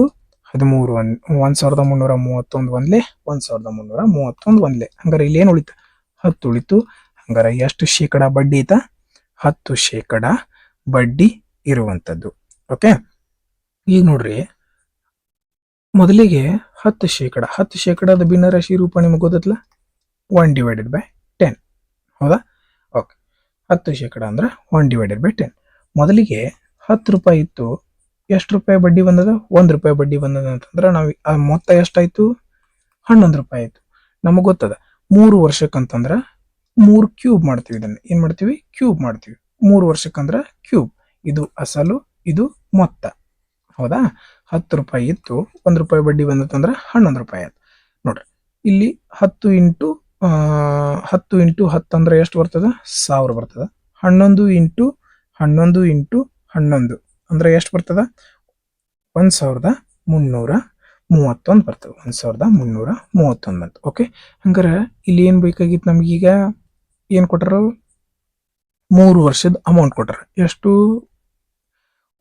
1,331 ಒಂದ್ಲೆ 1,331 ಒಂದ್ಲೆ. ಹಂಗಾರೆ ಇಲ್ಲಿ ಏನ್ ಉಳಿತು, 10 ಉಳಿತು. ಹಂಗಾರೆ ಎಷ್ಟು ಶೇಕಡ ಬಡ್ಡಿ ಐತ, 10% ಬಡ್ಡಿ ಇರುವಂತದ್ದು. ಓಕೆ, ಈಗ ನೋಡ್ರಿ ಮೊದಲಿಗೆ 10% ಭಿನ್ನರಾಶಿ ರೂಪ ನಿಮಗೆ ಗೊತ್ತಲ್ಲ, 1/10. ಹೌದಾ, ಓಕೆ, 10% ಅಂದ್ರೆ 1/10. ಮೊದಲಿಗೆ 10 ರೂಪಾಯಿ ಇತ್ತು, ಎಷ್ಟು ರೂಪಾಯಿ ಬಡ್ಡಿ ಬಂದದ, 1 ರೂಪಾಯಿ ಬಡ್ಡಿ ಬಂದದ ಅಂತಂದ್ರೆ ನಾವು ಆ ಮೊತ್ತ ಎಷ್ಟಾಯ್ತು, 11 ರೂಪಾಯಿ ಆಯ್ತು. ನಮಗ್ ಗೊತ್ತದ 3 ವರ್ಷಕ್ಕಂತಂದ್ರ 3 ಕ್ಯೂಬ್ ಮಾಡ್ತೀವಿ. ಇದನ್ನ ಏನ್ ಮಾಡ್ತೀವಿ, ಕ್ಯೂಬ್ ಮಾಡ್ತೀವಿ. 3 ವರ್ಷಕ್ಕಂದ್ರ ಕ್ಯೂಬ್. ಇದು ಅಸಲು, ಇದು ಮೊತ್ತ. ಹೌದಾ, 10 ರೂಪಾಯಿ ಇತ್ತು, 1 ರೂಪಾಯಿ ಬಡ್ಡಿ ಬಂದತ್ತಂದ್ರ 11 ರೂಪಾಯಿ ಆಯ್ತು. ನೋಡ್ರಿ ಇಲ್ಲಿ 10 ಇಂಟು 10 ಅಂದ್ರೆ ಎಷ್ಟು ಬರ್ತದ, 1000 ಬರ್ತದ. 11 ಇಂಟು 11 ಅಂದ್ರೆ ಎಷ್ಟು ಬರ್ತದ, 1,331 ಬರ್ತದೆ. 1,331 ಬಂತು. ಓಕೆ, ಹಂಗಾರೆ ಇಲ್ಲಿ ಏನ್ ಬೇಕಾಗಿತ್ತು ನಮ್ಗೀಗ, ಏನ್ ಕೊಟ್ಟರು, 3 ವರ್ಷದ ಅಮೌಂಟ್ ಕೊಟ್ಟರು. ಎಷ್ಟು,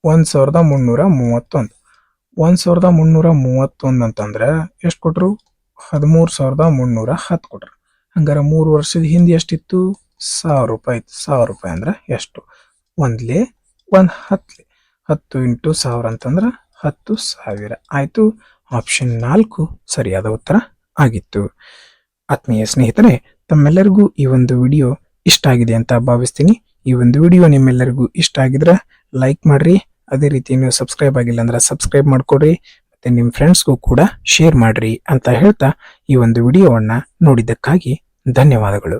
1,331. 1,331 ಅಂತಂದ್ರೆ ಎಷ್ಟು ಕೊಟ್ರು, 13,310 ಕೊಟ್ರು. ಹಂಗಾರೆ 3 ವರ್ಷದ ಹಿಂದೆ ಎಷ್ಟಿತ್ತು, 1,000 ರೂಪಾಯಿ ಇತ್ತು. 1,000 ರೂಪಾಯಿ ಅಂದ್ರೆ ಎಷ್ಟು, 1 10 ಇಂಟು 1000 ಅಂತಂದ್ರೆ 10,000 ಆಯ್ತು. ಆಪ್ಷನ್ 4 ಸರಿಯಾದ ಉತ್ತರ ಆಗಿತ್ತು. ಆತ್ಮೀಯ ಸ್ನೇಹಿತರೆ, ತಮ್ಮೆಲ್ಲರಿಗೂ ಈ ಒಂದು ವಿಡಿಯೋ ಇಷ್ಟ ಆಗಿದೆ ಅಂತ ಭಾವಿಸ್ತೀನಿ. ಈ ಒಂದು ವಿಡಿಯೋ ನಿಮ್ಮೆಲ್ಲರಿಗೂ ಇಷ್ಟ ಆಗಿದ್ರೆ ಲೈಕ್ ಮಾಡ್ರಿ. ಅದೇ ರೀತಿ ನೀವು ಸಬ್ಸ್ಕ್ರೈಬ್ ಆಗಿಲ್ಲ ಅಂದ್ರೆ ಸಬ್ಸ್ಕ್ರೈಬ್ ಮಾಡ್ಕೊಡ್ರಿ, ಮತ್ತೆ ನಿಮ್ಮ ಫ್ರೆಂಡ್ಸ್ಗೂ ಕೂಡ ಶೇರ್ ಮಾಡ್ರಿ ಅಂತ ಹೇಳ್ತಾ ಈ ಒಂದು ವಿಡಿಯೋವನ್ನ ನೋಡಿದ್ದಕ್ಕಾಗಿ ಧನ್ಯವಾದಗಳು.